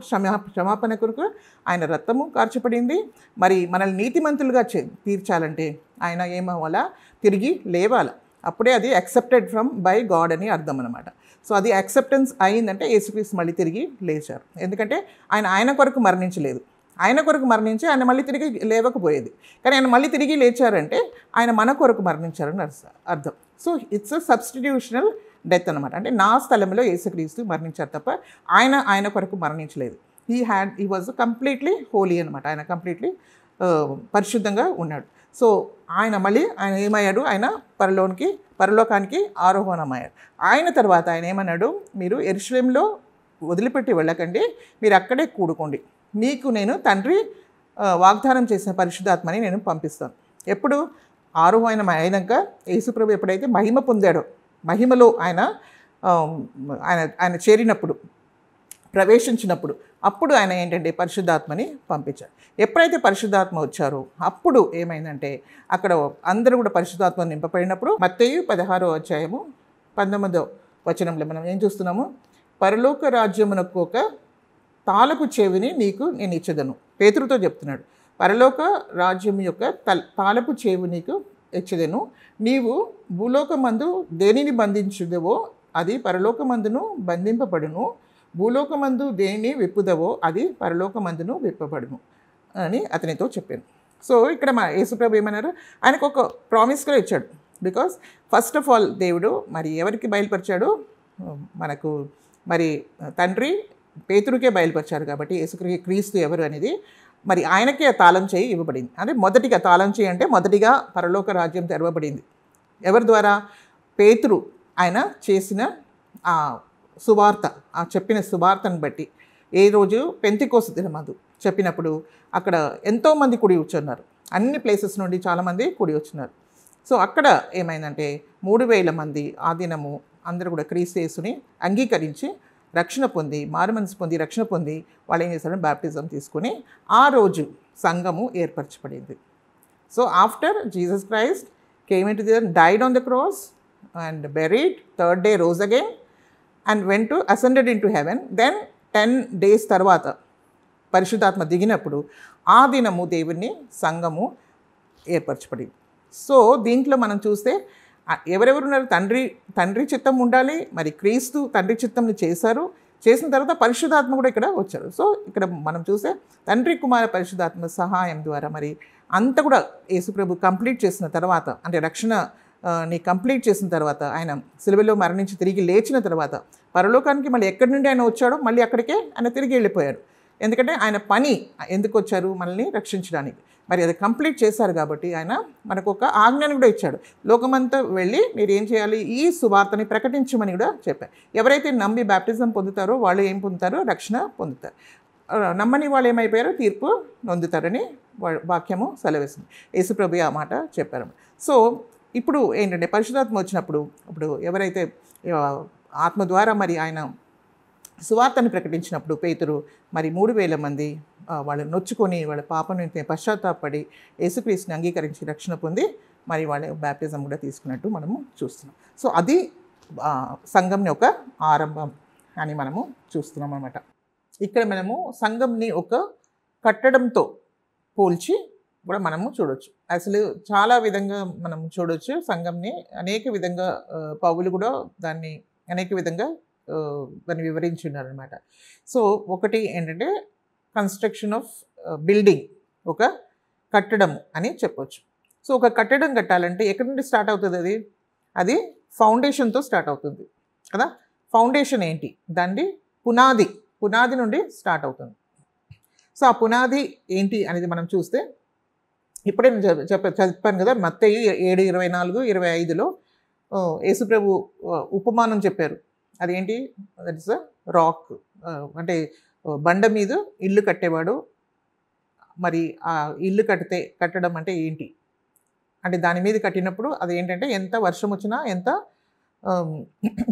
క్షమాపణ కొరకు ఆయన రక్తము కార్చబడింది. మరి మనల్ని నీతిమంతులుగా తీర్చాలంటే ఆయన ఏమవ్వాలా, తిరిగి లేవాలా, అప్పుడే అది యాక్సెప్టెడ్ బై గాడ్ అని అర్థం అనమాట. సో అది యాక్సెప్టెన్స్ అయిందంటే యేసుక్రీస్తు మళ్ళీ తిరిగి లేచారు. ఎందుకంటే ఆయన కొరకు మరణించలేదు, ఆయన కొరకు మరణించి ఆయన మళ్ళీ తిరిగి లేవకపోయేది, కానీ ఆయన మళ్ళీ తిరిగి లేచారంటే ఆయన మన కొరకు మరణించారని అర్థం. So it's a substitutional death అనమాట. అంటే నా స్థలంలో యేసుక్రీస్తు మరణించారు తప్ప ఆయన కొరకు మరణించలేదు. హీ వాజ్ కంప్లీట్లీ హోలీ అనమాట. ఆయన కంప్లీట్లీ పరిశుద్ధంగా ఉన్నాడు. సో ఆయన ఏమయ్యాడు, ఆయన పరలోకానికి ఆరోహణమయ్యాడు. ఆయన తర్వాత ఆయన ఏమన్నాడు, మీరు యెరూషలేములో వదిలిపెట్టి వెళ్ళకండి, మీరు అక్కడే కూడుకోండి, మీకు నేను తండ్రి వాగ్దానం చేసిన పరిశుద్ధాత్మని నేను పంపిస్తాను. ఎప్పుడు ఆరోహణం అయినాక యేసుప్రభు ఎప్పుడైతే మహిమ పొందాడో, మహిమలో ఆయన చేరినప్పుడు, ప్రవేశించినప్పుడు, అప్పుడు ఆయన ఏంటంటే పరిశుద్ధాత్మని పంపించాడు. ఎప్పుడైతే పరిశుద్ధాత్మ వచ్చారో అప్పుడు ఏమైందంటే అక్కడ అందరూ కూడా పరిశుద్ధాత్మ నింపబడినప్పుడు మత్తయి 16వ అధ్యాయము 19వ వచనంలో మనం ఏం చూస్తున్నాము, పరలోక రాజ్యమునకు ఒక తాళపు చెవిని నీకు నేను ఇచ్చేదను. పేతురుతో చెప్తున్నాడు, పరలోక రాజ్యం యొక్క తాళపు చెవి నీకు ఇచ్చేదను, నీవు భూలోకమందు దేనిని బంధించుదవో అది పరలోకమందును బంధింపబడును, భూలోకమందు దేనిని విప్పుదవో అది పరలోకమందును విప్పబడును అని అతనితో చెప్పాను. సో ఇక్కడ మా యేసుప్రభు ఏమన్నారు, ఆయనకు ఒక ప్రామిస్ కూడా ఇచ్చాడు. బికాస్ ఫస్ట్ ఆఫ్ ఆల్ దేవుడు మరి ఎవరికి బయలుపరిచాడు, మనకు మరి తండ్రి పేతురుకే బయలుపరిచారు. కాబట్టి క్రీస్తు ఎవరు అనేది మరి ఆయనకే తాళం చేయి ఇవ్వబడింది. అంటే మొదటిగా తాళం చేయి అంటే మొదటిగా పరలోక రాజ్యం తెరవబడింది. ఎవరి ద్వారా, పేతురు ఆయన చేసిన ఆ సువార్త, ఆ చెప్పిన సువార్తను బట్టి. ఏ రోజు పెంతెకోస్తు దినమందు చెప్పినప్పుడు అక్కడ ఎంతోమంది కూడి వచ్చున్నారు, అన్ని ప్లేసెస్ నుండి చాలామంది కూడి వచ్చున్నారు. సో అక్కడ ఏమైందంటే 3000 మంది ఆ దినము అందరూ కూడా క్రీస్తు యేసుని అంగీకరించి రక్షణ పొంది, మారుమనసు పొంది రక్షణ పొంది వాళ్ళు ఏం చేశారంటే బాప్టిజం తీసుకుని ఆ రోజు సంఘము ఏర్పరచబడింది. So after Jesus Christ came into the earth, died on the cross and buried, third day rose again and went to ascended into heaven. Then 10 days తర్వాత పరిశుద్ధాత్మ దిగినప్పుడు ఆ దినము దేవుని సంఘము ఏర్పరచబడింది. సో దీంట్లో మనం చూస్తే ఎవరెవరున్నారు, తండ్రి చిత్తం ఉండాలి, మరి క్రీస్తు తండ్రి చిత్తంని చేసిన తర్వాత పరిశుద్ధాత్మ కూడా ఇక్కడ వచ్చారు. సో ఇక్కడ మనం చూస్తే తండ్రి కుమార పరిశుద్ధాత్మ సహాయం ద్వారా మరి అంతా కూడా యేసుప్రభు కంప్లీట్ చేసిన తర్వాత, అంటే రక్షణని కంప్లీట్ చేసిన తర్వాత, ఆయన సిలువలో మరణించి తిరిగి లేచిన తర్వాత పరలోకానికి మళ్ళీ ఎక్కడి నుండి ఆయన వచ్చాడో మళ్ళీ అక్కడికే ఆయన తిరిగి వెళ్ళిపోయాడు. ఎందుకంటే ఆయన పని ఎందుకు వచ్చారు? మనల్ని రక్షించడానికి. మరి అది కంప్లీట్ చేశారు కాబట్టి ఆయన మనకు ఒక ఆజ్ఞను కూడా ఇచ్చాడు. లోకమంతా వెళ్ళి మీరు ఏం చేయాలి? ఈ సువార్తని ప్రకటించమని కూడా చెప్పారు. ఎవరైతే నమ్మి బ్యాప్టిజం పొందుతారో వాళ్ళు ఏం పొందుతారో? రక్షణ పొందుతారు. నమ్మని వాళ్ళు ఏమైపోయారో? తీర్పు నొందుతారని వాక్యము సెలవిస్తుంది. యేసుప్రభు ఆ మాట చెప్పారు. సో ఇప్పుడు ఏంటంటే పరిశుద్ధాత్మ వచ్చినప్పుడు ఇప్పుడు ఎవరైతే ఆత్మ ద్వారా మరి ఆయన సువార్తను ప్రకటించినప్పుడు పేతురు మరి 3000 మంది వాళ్ళు నొచ్చుకొని వాళ్ళ పాపను పశ్చాత్తాపడి యేసుక్రీస్తుని అంగీకరించి రక్షణ పొంది మరి వాళ్ళ బ్యాప్టిజం కూడా తీసుకున్నట్టు మనము చూస్తున్నాం. సో అది సంఘంని ఒక ఆరంభం అని మనము చూస్తున్నాం అన్నమాట. ఇక్కడ మనము సంఘంని ఒక కట్టడంతో పోల్చి కూడా మనము చూడవచ్చు. అసలు చాలా విధంగా మనం చూడవచ్చు సంఘంని. అనేక విధంగా పౌలు కూడా దాన్ని అనేక విధంగా దాన్ని వివరించి ఉన్నారనమాట. సో ఒకటి ఏంటంటే కన్స్ట్రక్షన్ ఆఫ్ బిల్డింగ్, ఒక కట్టడం అని చెప్పవచ్చు. సో ఒక కట్టడం కట్టాలంటే ఎక్కడి నుండి స్టార్ట్ అవుతుంది? అది ఫౌండేషన్తో స్టార్ట్ అవుతుంది కదా. ఫౌండేషన్ ఏంటి? దాన్ని పునాది నుండి స్టార్ట్ అవుతుంది. సో ఆ పునాది ఏంటి అనేది మనం చూస్తే ఇప్పుడే నేను చెప్పాను కదా, మత్తయి 7:24-25లో యేసుప్రభు ఉపమానం చెప్పారు. అదేంటి? దట్ ఇస్ రాక్, అంటే బండ మీద ఇల్లు కట్టేవాడు. మరి ఆ ఇల్లు కట్టడం అంటే ఏంటి అంటే దాని మీద కట్టినప్పుడు అది ఏంటంటే ఎంత వర్షం వచ్చినా, ఎంత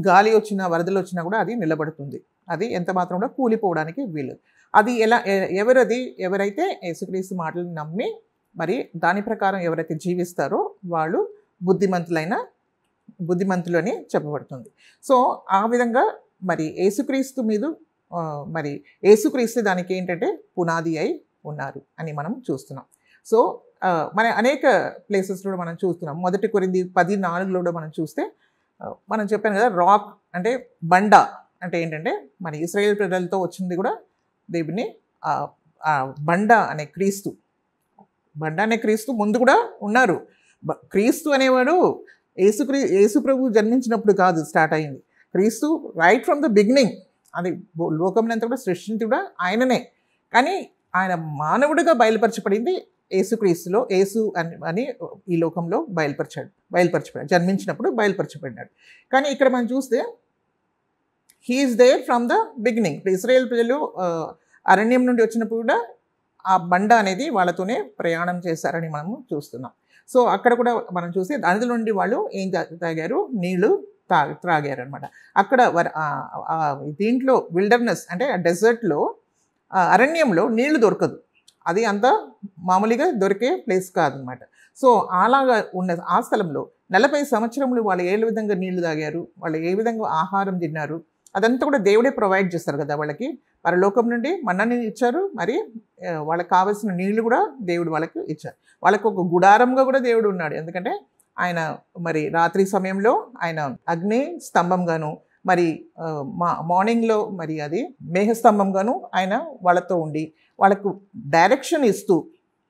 గాలి వచ్చినా, వరదలు వచ్చినా కూడా అది నిలబడుతుంది. అది ఎంత మాత్రం కూడా కూలిపోవడానికి వీలు. అది ఎవరైతే యేసుక్రీస్తు మాటలను నమ్మి మరి దాని ప్రకారం ఎవరైతే జీవిస్తారో వాళ్ళు బుద్ధిమంతులు అని చెప్పబడుతుంది. సో ఆ విధంగా మరి యేసుక్రీస్తు మీద మరి యేసుక్రీస్తు దానికి ఏంటంటే పునాది అయి ఉన్నారు అని మనం చూస్తున్నాం. సో మన అనేక ప్లేసెస్లో మనం చూస్తున్నాం. 1 కొరింథీ 10:4లో కూడా మనం చూస్తే మనం చెప్పాను కదా, రాక్ అంటే బండ అంటే ఏంటంటే మన ఇశ్రాయేల్ ప్రజలతో వచ్చింది కూడా దేవుని బండ అనే క్రీస్తు ముందు కూడా ఉన్నారు. క్రీస్తు అనేవాడు యేసు ప్రభు జన్మించినప్పుడు కాదు స్టార్ట్ అయింది. క్రీస్తు రైట్ ఫ్రమ్ ద బిగినింగ్. అది లోకంలో కూడా సృష్టించి కూడా ఆయననే. కానీ ఆయన మానవుడిగా బయలుపరచబడింది యేసుక్రీస్తులో. యేసు అని ఈ లోకంలో బయలుపరచబడ్డాడు. జన్మించినప్పుడు బయలుపరచబడ్డాడు. కానీ ఇక్కడ మనం చూస్తే he is there from the beginning. ఇశ్రాయేల్ ప్రజలు అరణ్యం నుండి వచ్చినప్పుడు కూడా ఆ బండ అనేది వాళ్ళతోనే ప్రయాణం చేశారని మనము చూస్తున్నాం. సో అక్కడ కూడా మనం చూస్తే అందులో నుండి వాళ్ళు ఏం తాగారు? నీళ్లు త్రాగారు అనమాట. అక్కడ దీంట్లో విల్డర్నెస్ అంటే డెజర్ట్లో అరణ్యంలో నీళ్లు దొరకదు. అది అంత మామూలుగా దొరికే ప్లేస్ కాదనమాట. సో అలాగా ఉన్న ఆ స్థలంలో 40 సంవత్సరములు వాళ్ళు ఏ విధంగా నీళ్లు తాగారు, వాళ్ళు ఏ విధంగా ఆహారం తిన్నారు, అదంతా కూడా దేవుడే ప్రొవైడ్ చేస్తారు కదా వాళ్ళకి. పరలోకం నుండి మన్నాని ఇచ్చారు, మరి వాళ్ళకి కావాల్సిన నీళ్లు కూడా దేవుడు వాళ్ళకి ఇచ్చారు. వాళ్ళకు ఒక గుడారంగా కూడా దేవుడు ఉన్నాడు. ఎందుకంటే ఆయన మరి రాత్రి సమయంలో ఆయన అగ్ని స్తంభంగాను, మరి మార్నింగ్లో మరి అది మేఘస్తంభంగాను ఆయన వాళ్ళతో ఉండి వాళ్ళకు డైరెక్షన్ ఇస్తూ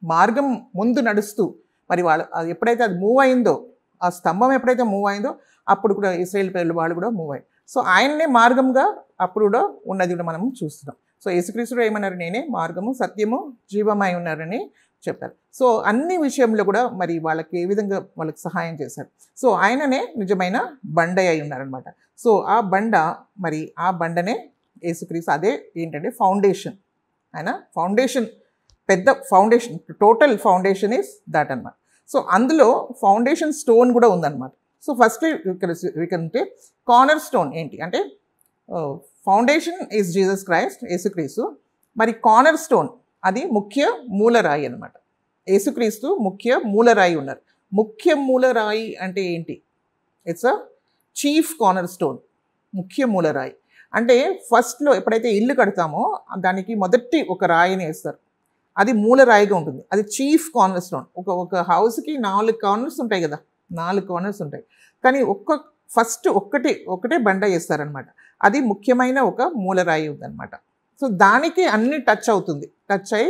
మార్గం ముందు నడుస్తూ మరి వాళ్ళు ఎప్పుడైతే అది మూవ్ అయిందో, ఆ స్తంభం ఎప్పుడైతే మూవ్ అయిందో అప్పుడు కూడా ఇశ్రాయేల్ ప్రజలు వాళ్ళు కూడా మూవ్ అయ్యారు. సో ఆయన్నే మార్గంగా అప్పుడు కూడా ఉన్నది కూడా మనం చూస్తున్నాం. సో యేసుక్రీస్తుడు ఏమన్నారు? నేనే మార్గము సత్యము జీవమై ఉన్నారని చెప్పారు. సో అన్ని విషయంలో కూడా మరి వాళ్ళకి ఏ విధంగా వాళ్ళకి సహాయం చేశారు. సో ఆయననే నిజమైన బండ అయి ఉన్నారనమాట. సో ఆ బండ మరి ఆ బండనే యేసుక్రీస్తు. అదే ఏంటంటే ఫౌండేషన్. ఆయన ఫౌండేషన్, పెద్ద foundation, total foundation is that అనమాట. సో అందులో ఫౌండేషన్ స్టోన్ కూడా ఉందన్నమాట. సో ఫస్ట్ అంటే కార్నర్ స్టోన్ ఏంటి అంటే ఫౌండేషన్ ఈజ్ జీసస్ క్రైస్ట్, యేసుక్రీస్తు. మరి కార్నర్ స్టోన్ అది ముఖ్య మూలరాయి అనమాట. యేసుక్రీస్తు ముఖ్య మూలరాయి ఉన్నారు. ముఖ్య మూలరాయి అంటే ఏంటి? It's a chief corner stone. ముఖ్య మూలరాయి అంటే ఫస్ట్లో ఎప్పుడైతే ఇల్లు కడతామో దానికి మొదటి ఒక రాయిని వేస్తారు. అది మూలరాయిగా ఉంటుంది. అది చీఫ్ కార్నర్ స్టోన్. ఒక హౌస్కి 4 కార్నర్స్ ఉంటాయి కదా, 4 కార్నర్స్ ఉంటాయి. కానీ ఫస్ట్ ఒకటే బండ వేస్తారనమాట. అది ముఖ్యమైన ఒక మూలరాయి ఉందన్నమాట. సో దానికి అన్ని టచ్ అయ్యి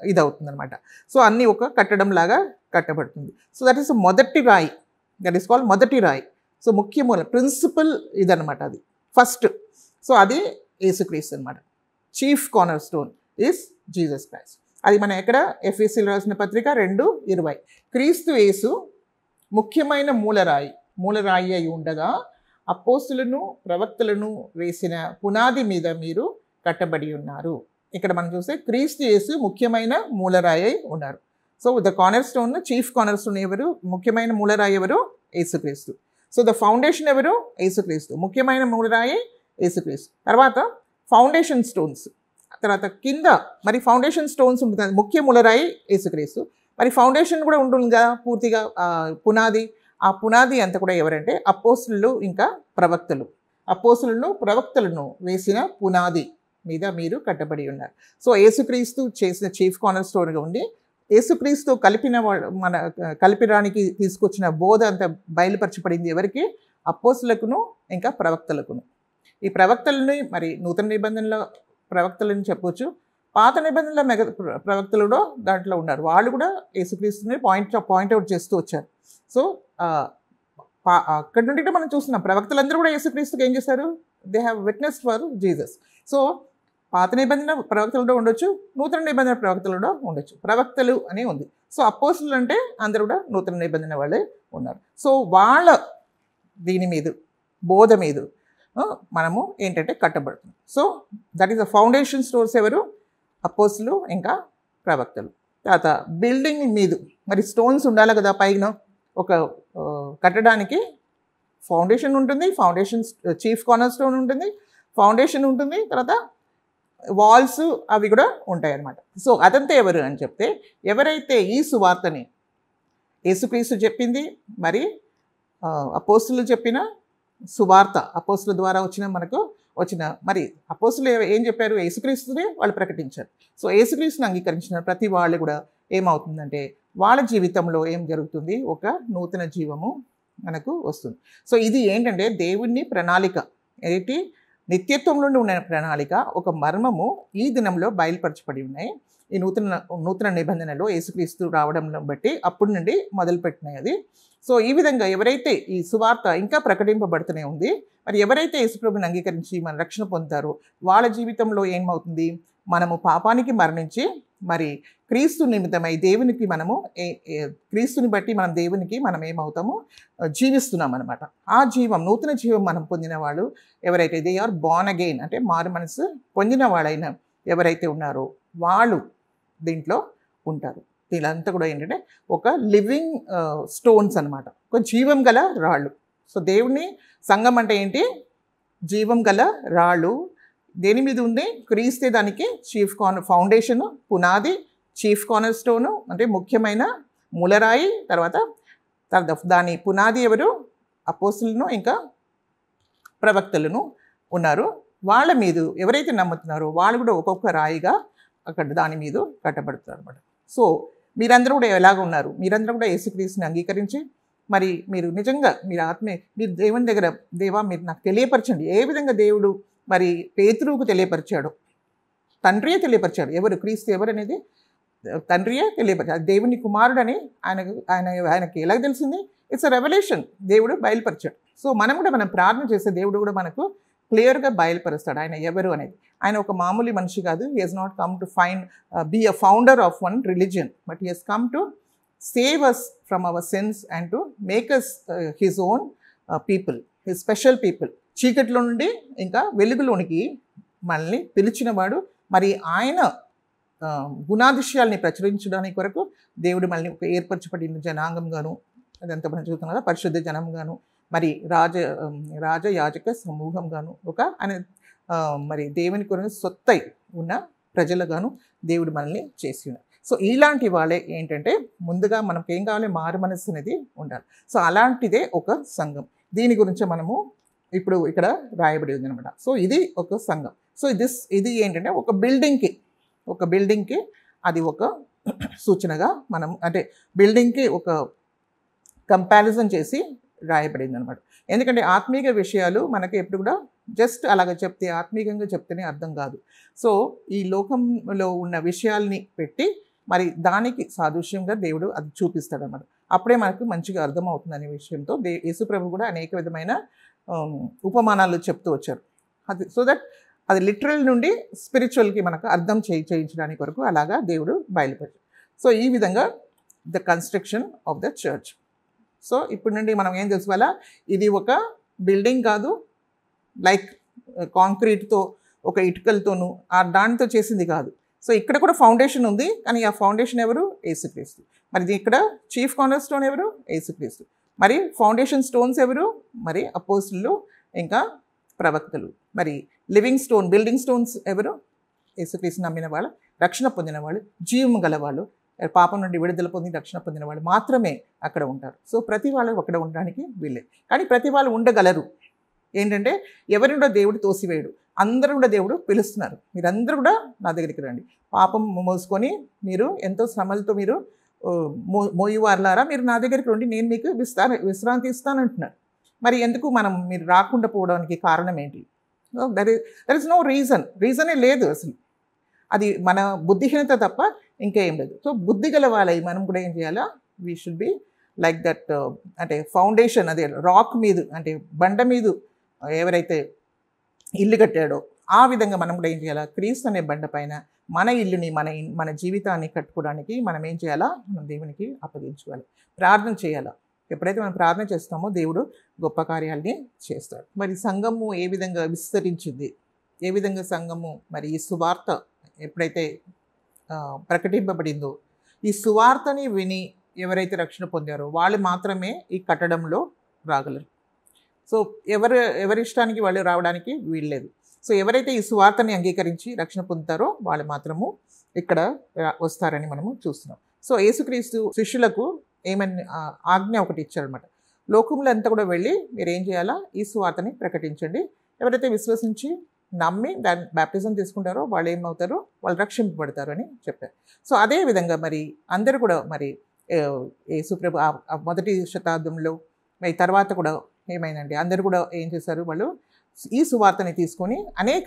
ఇది అవుతుంది అనమాట. సో అన్నీ ఒక కట్టడం లాగా కట్టబడుతుంది. సో దట్ ఈస్ మొదటి రాయి, దట్ ఈస్ కాల్డ్ మొదటి రాయి. సో ముఖ్య మూల ప్రిన్సిపల్ ఇదనమాట, అది ఫస్ట్. సో అది యేసుక్రీస్తు అనమాట, chief corner stone. Is Jesus Christ. అది మనం ఎక్కడ ఎఫెసీయులకు రాసిన పత్రిక 2:20. క్రీస్తు యేసు ముఖ్యమైన మూలరాయి అయి ఉండగా అపోస్తులను ప్రవక్తలను వేసిన పునాది మీద మీరు కట్టబడి ఉన్నారు. ఇక్కడ మనం చూస్తే క్రీస్తు యేసు ముఖ్యమైన మూలరాయి అయి ఉన్నారు. So the corner stone, chief corner stone ఎవరు? ముఖ్యమైన మూలరాయి ఎవరు? యేసుక్రీస్తు. సో ద ఫౌండేషన్ ఎవరు? యేసుక్రీస్తు. ముఖ్యమైన మూలరాయి యేసుక్రీస్తు. తర్వాత ఫౌండేషన్ స్టోన్స్, తర్వాత కింద మరి ఫౌండేషన్ స్టోన్స్ ఉంటుంది, ముఖ్య మూలరాయి యేసుక్రీస్తు. మరి ఫౌండేషన్ కూడా ఉంటుంది కదా పూర్తిగా పునాది. ఆ పునాది అంతా కూడా ఎవరంటే అపోస్తులు ఇంకా ప్రవక్తలు. అపోస్తులను ప్రవక్తలను వేసిన పునాది మీద మీరు కట్టబడి ఉన్నారు. సో యేసుక్రీస్తు చేసిన చీఫ్ కార్నర్ స్టోన్గా ఉండి యేసుక్రీస్తు కలిపిరానికి తీసుకొచ్చిన బోధ అంతా బయలుపరచబడింది ఎవరికి? అపోస్తులకును ఇంకా ప్రవక్తలకును. ఈ ప్రవక్తలని మరి నూతన నిబంధనల ప్రవక్తలని చెప్పొచ్చు, పాత నిబంధనల ప్రవక్తలు కూడా దాంట్లో ఉన్నారు. వాళ్ళు కూడా యేసుక్రీస్తుని పాయింట్అవుట్ చేస్తూ వచ్చారు. సో అక్కడి నుండి మనం చూస్తున్నాం ప్రవక్తలందరూ కూడా యేసుక్రీస్తుకి ఏం చేశారు? They have witnessed for Jesus. So పాత నిబంధన ప్రవక్తలు కూడా ఉండొచ్చు, నూతన నిబంధన ప్రవక్తలు కూడా ఉండొచ్చు. ప్రవక్తలు అని ఉంది. సో అపోస్తులు అంటే అందరూ కూడా నూతన నిబంధన వాళ్ళే ఉన్నారు. సో వాళ్ళ దీని మీద బోధ మీద మనము ఏంటంటే కట్టబడుతుంది. So that is the foundation stones ఎవరు? అపోస్తులు ఇంకా ప్రవక్తలు. తర్వాత బిల్డింగ్ మీద మరి స్టోన్స్ ఉండాలి కదా, పైన ఒక కట్టడానికి ఫౌండేషన్ ఉంటుంది, ఫౌండేషన్ చీఫ్ కార్నర్ స్టోన్ ఉంటుంది, ఫౌండేషన్ ఉంటుంది, తర్వాత వాల్స్ అవి కూడా ఉంటాయి అన్నమాట. సో అదంతా ఎవరు అని చెప్తే ఎవరైతే ఈ సువార్తని యేసుక్రీస్తు చెప్పింది మరి అపోస్తులు చెప్పిన సువార్త, అపోస్తుల ద్వారా వచ్చిన మరి అపోస్తులు ఏం చెప్పారు? యేసుక్రీస్తుని వాళ్ళు ప్రకటించారు. సో యేసుక్రీస్తుని అంగీకరించిన ప్రతి వాళ్ళు కూడా ఏమవుతుందంటే వాళ్ళ జీవితంలో ఏం జరుగుతుంది? ఒక నూతన జీవము మనకు వస్తుంది. సో ఇది ఏంటంటే దేవుని ప్రణాళిక, ఏంటి నిత్యత్వం నుండి ఉన్న ప్రణాళిక, ఒక మర్మము ఈ దినంలో బయలుపరచబడి ఉన్నాయి. ఈ నూతన నిబంధనలో యేసుక్రీస్తు రావడంలో బట్టి అప్పటి నుండి మొదలుపెట్టినాయి అది. సో ఈ విధంగా ఎవరైతే ఈ సువార్త ఇంకా ప్రకటింపబడుతూనే ఉంది, మరి ఎవరైతే యేసుప్రభుని అంగీకరించి మన రక్షణ పొందుతారో వాళ్ళ జీవితంలో ఏమవుతుంది? మనము పాపానికి మరణించి మరి క్రీస్తు నిమిత్తమై దేవునికి మనము క్రీస్తుని బట్టి దేవునికి మనం ఏమవుతాము? జీవిస్తున్నాం అనమాట. ఆ జీవం, నూతన జీవం మనం పొందిన వాళ్ళు ఎవరైతే దే ఆర్ బార్న్ అగైన్ అంటే మారు మనసు పొందిన వాళ్ళైనా ఎవరైతే ఉన్నారో వాళ్ళు దీంట్లో ఉంటారు. వీళ్ళంతా కూడా ఏంటంటే ఒక లివింగ్ స్టోన్స్ అనమాట, ఒక జీవం గల రాళ్ళు. సో దేవుని సంఘం అంటే ఏంటి? జీవం గల రాళ్ళు. దేని మీద ఉంది? క్రీస్తే దానికి చీఫ్ ఫౌండేషను, పునాది, చీఫ్ కార్నర్ స్టోను అంటే ముఖ్యమైన మూలరాయి. తర్వాత దాని పునాది ఎవరు? అపోస్తులను ఇంకా ప్రవక్తలను ఉన్నారు. వాళ్ళ మీద ఎవరైతే నమ్ముతున్నారో వాళ్ళు కూడా ఒక్కొక్క రాయిగా అక్కడ దాని మీద కట్టబడుతారు అనమాట. సో మీరందరూ కూడా ఎలాగ ఉన్నారు? మీరందరూ కూడా యేసుక్రీస్తుని అంగీకరించి మరి మీరు నిజంగా మీరు దేవుని దగ్గర దేవా మీరు నాకు తెలియపరచండి. ఏ విధంగా దేవుడు మరి పేతురుకు తెలియపరిచాడు, తండ్రియే తెలియపరిచాడు. ఎవరు? క్రీస్తు ఎవరు అనేది తండ్రియే తెలియపరిచాడు. దేవుని కుమారుడని ఆయనకి ఎలాగ తెలిసింది? ఇట్స్ అ రెవల్యూషన్, దేవుడు బయలుపరిచాడు. సో మనం ప్రార్థన చేస్తే దేవుడు కూడా మనకు క్లియర్గా బయలుపరుస్తాడు ఆయన ఎవరు అనేది. ఆయన ఒక మామూలు మనిషి కాదు. He has not come to be a founder of one religion, but he has come to save us from our sins and to make us his own people, his special people. చీకట్లో నుండి ఇంకా వెలుగులోనికి మనల్ని పిలిచినవాడు. మరి ఆయన గుణాదిశ్యాల్ని ప్రచురించడానికి కొరకు దేవుడు మనల్ని ఒక ఏర్పరచబడిన జనాంగంగాను, అదంతా మనం చూస్తాం కదా, పరిశుద్ధ జనంగాను, మరి రాజయాజక సమూహంగాను, ఒక ఆయన మరి దేవుని కొరకు సొత్తై ఉన్న ప్రజలుగాను దేవుడు మనల్ని చేసి ఉన్నారు. సో ఇలాంటి వాళ్ళే ఏంటంటే ముందుగా మనకి ఏం కావాలి? మారు మనస్సు అనేది ఉండాలి. సో అలాంటిదే ఒక సంఘం. దీని గురించి మనము ఇప్పుడు ఇక్కడ రాయబడి ఉంది అనమాట. సో ఇది ఒక సంఘం. సో ఇది ఏంటంటే ఒక బిల్డింగ్కి అది ఒక సూచనగా మనం అంటే బిల్డింగ్కి ఒక కంపారిజన్ చేసి రాయబడింది అనమాట. ఎందుకంటే ఆత్మీయ విషయాలు మనకి ఎప్పుడు కూడా జస్ట్ అలాగ చెప్తే ఆత్మీయంగా చెప్తేనే అర్థం కాదు. సో ఈ లోకంలో ఉన్న విషయాల్ని పెట్టి మరి దానికి సాదృశ్యంగా దేవుడు అది చూపిస్తాడు అన్నమాట. అప్పుడే మనకు మంచిగా అర్థమవుతుంది అనే విషయంతో యేసుప్రభు కూడా అనేక విధమైన ఉపమానాలు చెప్తూ వచ్చారు. అది సో దట్ అది లిటరల్ నుండి స్పిరిచువల్కి మనకు అర్థం చేయించడానికి వరకు అలాగా దేవుడు బయలుపెట్టాడు. సో ఈ విధంగా the construction of the church. So ఇప్పుడు నుండి మనం ఏం తెలుసుకోవాలా, ఇది ఒక బిల్డింగ్ కాదు, లైక్ కాంక్రీట్తో ఒక ఇటుకలతోనూ దానితో చేసింది కాదు. సో ఇక్కడ కూడా ఫౌండేషన్ ఉంది, కానీ ఆ ఫౌండేషన్ ఎవరు? యేసుక్రీస్తు. మరి ఇక్కడ చీఫ్ కార్నర్ స్టోన్ ఎవరు? యేసుక్రీస్తు. మరి ఫౌండేషన్ స్టోన్స్ ఎవరు? మరి అపోస్తులు ఇంకా ప్రవక్తలు. మరి లివింగ్ స్టోన్, బిల్డింగ్ స్టోన్స్ ఎవరు? యేసుక్రీస్తు నమ్మిన వాళ్ళు, రక్షణ పొందిన వాళ్ళు, జీవం గల వాళ్ళు, పాపం నుండి విడుదల పొంది రక్షణ పొందిన వాళ్ళు మాత్రమే అక్కడ ఉంటారు. సో ప్రతి వాళ్ళు అక్కడ ఉండడానికి వీళ్ళే, కానీ ప్రతి వాళ్ళు ఉండగలరు. ఏంటంటే ఎవరిని దేవుడు తోసివేయడు, అందరూ కూడా దేవుడు పిలుస్తున్నారు. మీరందరూ కూడా నా దగ్గరికి రండి, పాపం మోసుకొని మీరు ఎంతో శ్రమలతో మీరు మోయువారులారా మీరు నా దగ్గరికి రండి, నేను మీకు విశ్రాంతి ఇస్తానంటున్నారు. మరి ఎందుకు మీరు రాకుండా పోవడానికి కారణం ఏంటి? దర్ ఇస్ నో రీజనే లేదు అసలు. అది మన బుద్ధిహీనత తప్ప ఇంకేం లేదు. సో బుద్ధి గల వాళ్ళై మనం కూడా ఏం చేయాలా, we should be like that. అంటే ఫౌండేషన్, అదే రాక్ మీద, అంటే బండ మీద ఎవరైతే ఇల్లు కట్టాడో ఆ విధంగా మనం కూడా ఏం చేయాలా, క్రీస్తు అనే బండ పైన మన ఇల్లుని మన జీవితాన్ని కట్టుకోవడానికి మనం ఏం చేయాలా, మనం దేవునికి అప్పగించుకోవాలి, ప్రార్థన చేయాలా. ఎప్పుడైతే మనం ప్రార్థన చేస్తామో దేవుడు గొప్ప కార్యాలని చేస్తాడు. మరి సంఘము ఏ విధంగా విస్తరించింది, ఏ విధంగా సంఘము మరి ఈ సువార్త ఎప్పుడైతే ప్రకటింపబడిందో, ఈ సువార్తని విని ఎవరైతే రక్షణ పొందారో వాళ్ళు మాత్రమే ఈ కట్టడంలో రాగలరు. సో ఎవరి ఇష్టానికి వాళ్ళు రావడానికి వీల్లేదు. సో ఎవరైతే ఈ సువార్తని అంగీకరించి రక్షణ పొందుతారో వాళ్ళు మాత్రము ఇక్కడ వస్తారని మనము చూస్తున్నాం. సో యేసుక్రీస్తు శిష్యులకు ఏమని ఆజ్ఞ ఒకటి ఇచ్చారనమాట. లోకంలో అంతా కూడా వెళ్ళి మీరు ఏం చేయాలా, ఈ సువార్తని ప్రకటించండి. ఎవరైతే విశ్వసించి నమ్మి దాన్ని బ్యాప్టిజం తీసుకుంటారో వాళ్ళు ఏమవుతారో, వాళ్ళు రక్షింపబడతారు అని చెప్పారు. సో అదే విధంగా మరి అందరూ కూడా మరి యేసుప్రభు మొదటి శతాబ్దంలో మరి తర్వాత కూడా ఏమైందండి, అందరూ కూడా ఏం చేశారు, వాళ్ళు ఈ సువార్తని తీసుకొని అనేక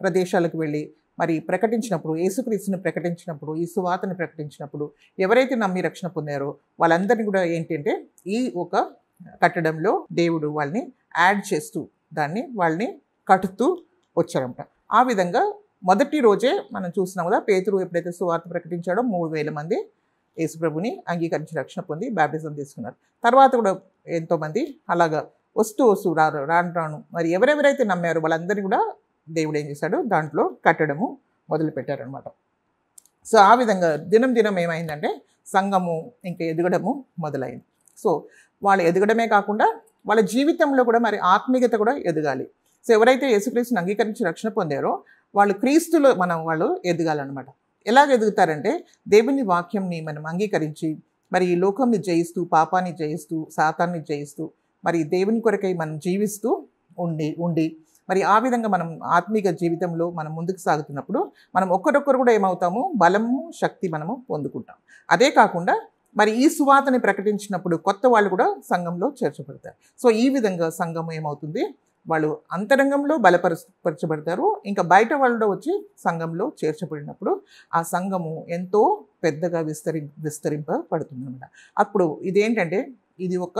ప్రదేశాలకు వెళ్ళి మరి ప్రకటించినప్పుడు, యేసుక్రీస్తుని ప్రకటించినప్పుడు, ఈ సువార్తని ప్రకటించినప్పుడు ఎవరైతే నమ్మి రక్షణ పొందారో వాళ్ళందరినీ కూడా ఏంటంటే ఈ ఒక కట్టడంలో దేవుడు వాళ్ళని యాడ్ చేస్తూ వాళ్ళని కట్టుతూ వచ్చారంట. ఆ విధంగా మొదటి రోజే మనం చూసినాం కదా, పేతురు ఎప్పుడైతే సువార్త ప్రకటించాడో 3000 మంది యేసుప్రభుని అంగీకరించి రక్షణ పొంది బ్యాప్టిజం తీసుకున్నారు. తర్వాత కూడా ఎంతోమంది అలాగా వస్తూ రాను మరి ఎవరెవరైతే నమ్మారో వాళ్ళందరినీ కూడా దేవుడు ఏం చేశాడు, దాంట్లో కట్టడము మొదలుపెట్టారనమాట. సో ఆ విధంగా దినం ఏమైందంటే సంఘము ఇంకా ఎదగడము మొదలైంది. సో వాళ్ళు ఎదగడమే కాకుండా వాళ్ళ జీవితంలో కూడా మరి ఆత్మీయత కూడా ఎదగాలి. సో ఎవరైతే యేసుక్రీస్తుని అంగీకరించి రక్షణ పొందారో వాళ్ళు క్రీస్తులో వాళ్ళు ఎదగాలన్నమాట. ఎలాగ ఎదుగుతారంటే దేవుని వాక్యంని మనం అంగీకరించి మరి ఈ లోకంని జయిస్తూ, పాపాన్ని జయిస్తూ, సాతాన్ని జయిస్తూ మరి దేవుని కొరకై మనం జీవిస్తూ ఉండి మరి ఆ విధంగా మనం ఆత్మీయ జీవితంలో మనం ముందుకు సాగుతున్నప్పుడు మనం ఒక్కరొక్కరు కూడా ఏమవుతాము, బలము, శక్తి మనము పొందుకుంటాం. అదే కాకుండా మరి ఈ సువార్తని ప్రకటించినప్పుడు కొత్త వాళ్ళు కూడా సంఘంలో చేర్చబడతారు. సో ఈ విధంగా సంఘం ఏమవుతుంది, వాళ్ళు అంతరంగంలో బలపరచబడతారు. ఇంకా బయట వాళ్ళు వచ్చి సంఘంలో చేర్చబడినప్పుడు ఆ సంఘము ఎంతో పెద్దగా విస్తరింపబడుతుంది అన్నమాట. అప్పుడు ఇదేంటంటే ఇది ఒక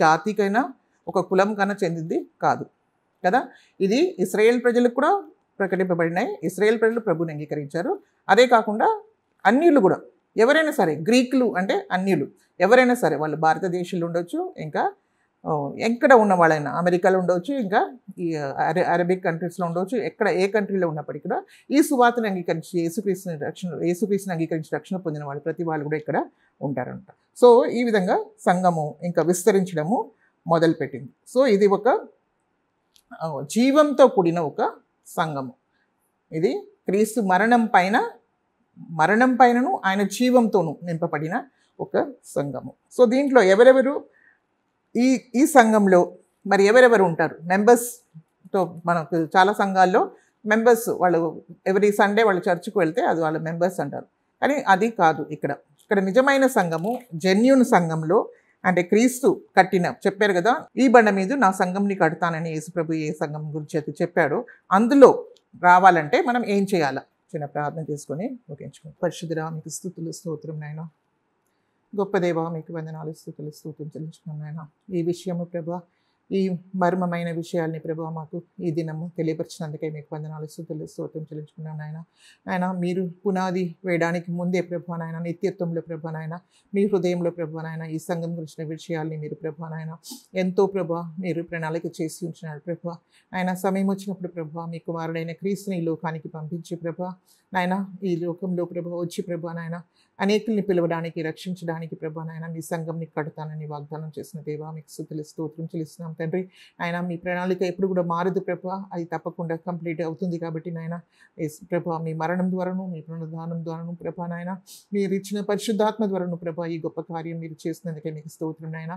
జాతికైనా ఒక కులం కన్నా చెందింది కాదు కదా. ఇది ఇశ్రాయేల్ ప్రజలకు కూడా ప్రకటింపబడినాయి. ఇశ్రాయేల్ ప్రజలు ప్రభుని అంగీకరించారు. అదే కాకుండా అన్యులు కూడా ఎవరైనా సరే, గ్రీకులు అంటే అన్యులు ఎవరైనా సరే, వాళ్ళు భారతదేశంలో ఉండొచ్చు, ఇంకా ఎక్కడ ఉన్న వాళ్ళైనా అమెరికాలో ఉండవచ్చు, ఇంకా ఈ అరబిక్ కంట్రీస్లో ఉండవచ్చు, ఎక్కడ ఏ కంట్రీలో ఉన్నప్పటికీ కూడా ఈ సువార్తను అంగీకరించి యేసుక్రీస్తుని అంగీకరించి రక్షణ పొందిన వాళ్ళు ప్రతి వాళ్ళు కూడా ఇక్కడ ఉంటారంట. సో ఈ విధంగా సంఘము ఇంకా విస్తరించడము మొదలుపెట్టింది. సో ఇది ఒక జీవంతో కూడిన ఒక సంఘము. ఇది క్రీస్తు మరణం పైనను ఆయన జీవంతోనూ నింపబడిన ఒక సంఘము. సో దీంట్లో ఎవరెవరు ఈ సంఘంలో మరి ఎవరెవరు ఉంటారు, మెంబర్స్తో మనకు చాలా సంఘాల్లో మెంబర్స్ వాళ్ళు ఎవ్రీ సండే వాళ్ళు చర్చ్కి వెళ్తే అది వాళ్ళ మెంబర్స్ అంటారు. కానీ అది కాదు. ఇక్కడ నిజమైన సంఘము, జెన్యూన్ సంఘంలో అంటే క్రీస్తు చెప్పారు కదా, ఈ బండ మీద నా సంఘంని కడతానని యేసుప్రభు ఏ సంఘం గురించి అయితే చెప్పాడో అందులో రావాలంటే మనం ఏం చేయాలా, చిన్న ప్రార్థన చేసుకొని ముగించుకోండి. పరిశుద్ధుడా మీకు స్తుతులు స్తోత్రం నాయనా, గొప్ప దేవా మీకు వందనాలు స్తుతులు చెల్లించుకున్నాం నాయనా. ఈ విషయము ప్రభా ఈ మర్మమైన విషయాల్ని ప్రభా మాకు ఈ దినము తెలియపరిచినందుకే మీకు వందనాలు, స్తుతులు, స్తోత్రం చెల్లించుకున్నాను నాయన. నాయన మీరు పునాది వేయడానికి ముందే ప్రభా నాయన, నిత్యత్వంలో ప్రభా నాయన, మీ హృదయంలో ప్రభా నాయన ఈ సంఘం గురించిన విషయాల్ని మీరు ప్రభా నాయన ఎంతో ప్రభా మీరు ప్రణాళిక చేసి ఉంచినారు ప్రభా. ఆయన సమయం వచ్చినప్పుడు ప్రభా మీ కుమారుడైన క్రీస్తుని ఈ లోకానికి పంపించి ప్రభా నాయన ఈ లోకంలో ప్రభా వచ్చి ప్రభా నాయన అనేకుల్ని పిలవడానికి, రక్షించడానికి ప్రభా నాయన మీ సంఘంని కడతానని వాగ్దానం చేసిన దేవా మీకు స్తుతులు, స్తోత్రం చెల్లిస్తున్నాం తండ్రి. ఆయన మీ ప్రణాళిక ఎప్పుడు కూడా మారదు ప్రభా, అది తప్పకుండా కంప్లీట్ అవుతుంది కాబట్టి నాయన ప్రభా మీ మరణం ద్వారాను, మీ పునరుద్ధానం ద్వారాను ప్రభా నాయన మీరు ఇచ్చిన పరిశుద్ధాత్మ ద్వారాను ప్రభా ఈ గొప్ప కార్యం మీరు చేసినందుకే మీకు స్తోత్రం నాయన.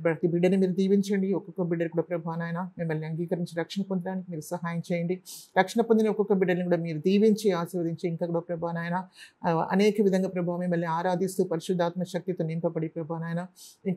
ప్రతి బిడ్డని మీరు దీవించండి. ఒక్కొక్క బిడ్డను కూడా ప్రభా నాయన మిమ్మల్ని అంగీకరించి రక్షణ పొందడానికి మీరు సహాయం చేయండి. రక్షణ పొందిన ఒక్కొక్క బిడ్డని కూడా మీరు దీవించి ఆశీర్వదించి ఇంకా కూడా ప్రభా నాయన అనేక విధంగా ప్రభా మిమ్మల్ని ఆరాధిస్తూ పరిశుద్ధాత్మ శక్తితో నింపబడి ప్రభా నాయన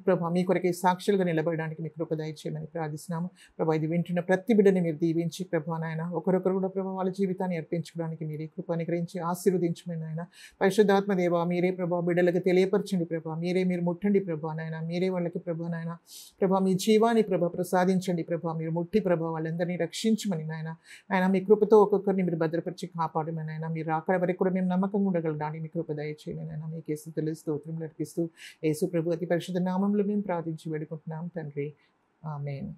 ప్రభా మీ కొరకే సాక్షులుగా నిలబడడానికి మీకు కృప దయచేయమని ప్రార్థిస్తున్నాము ప్రభా. ఇది వింటున్న ప్రతి బిడ్డని మీరు దీవించి ప్రభా నాయన ఒకరొకరు కూడా ప్రభా వాళ్ళ జీవితాన్ని అర్పించుకోవడానికి మీరు కృప అనుగ్రహించి ఆశీర్వదించమని నాయన. పరిశుద్ధాత్మ దేవా మీరే ప్రభా బిడ్డలకు తెలియపరచండి ప్రభా, మీరే మీరు ముట్టండి ప్రభా నాయన, మీరే వాళ్ళకి ప్రభా నాయన ప్రభా మీ జీవాన్ని ప్రభా ప్రసాదించండి ప్రభా, మీరు ముట్టి ప్రభా వాళ్ళందరినీ రక్షించమని నాయన. ఆయన మీ కృపతో ఒక్కొక్కరిని మీరు భద్రపరిచి కాపాడమని ఆయన, మీరు అక్కడ వరకు కూడా మేము నమ్మకంగా ఉండగలడానికి మీ కృప దయచేయమని ఆయన. మీకే స్తుతులు, స్తోత్రములు అర్పిస్తూ యేసు ప్రభు అతి పరిశుద్ధ నామంలో మేము ప్రార్థించి వేడుకుంటున్నాం తండ్రి. ఆమేన్.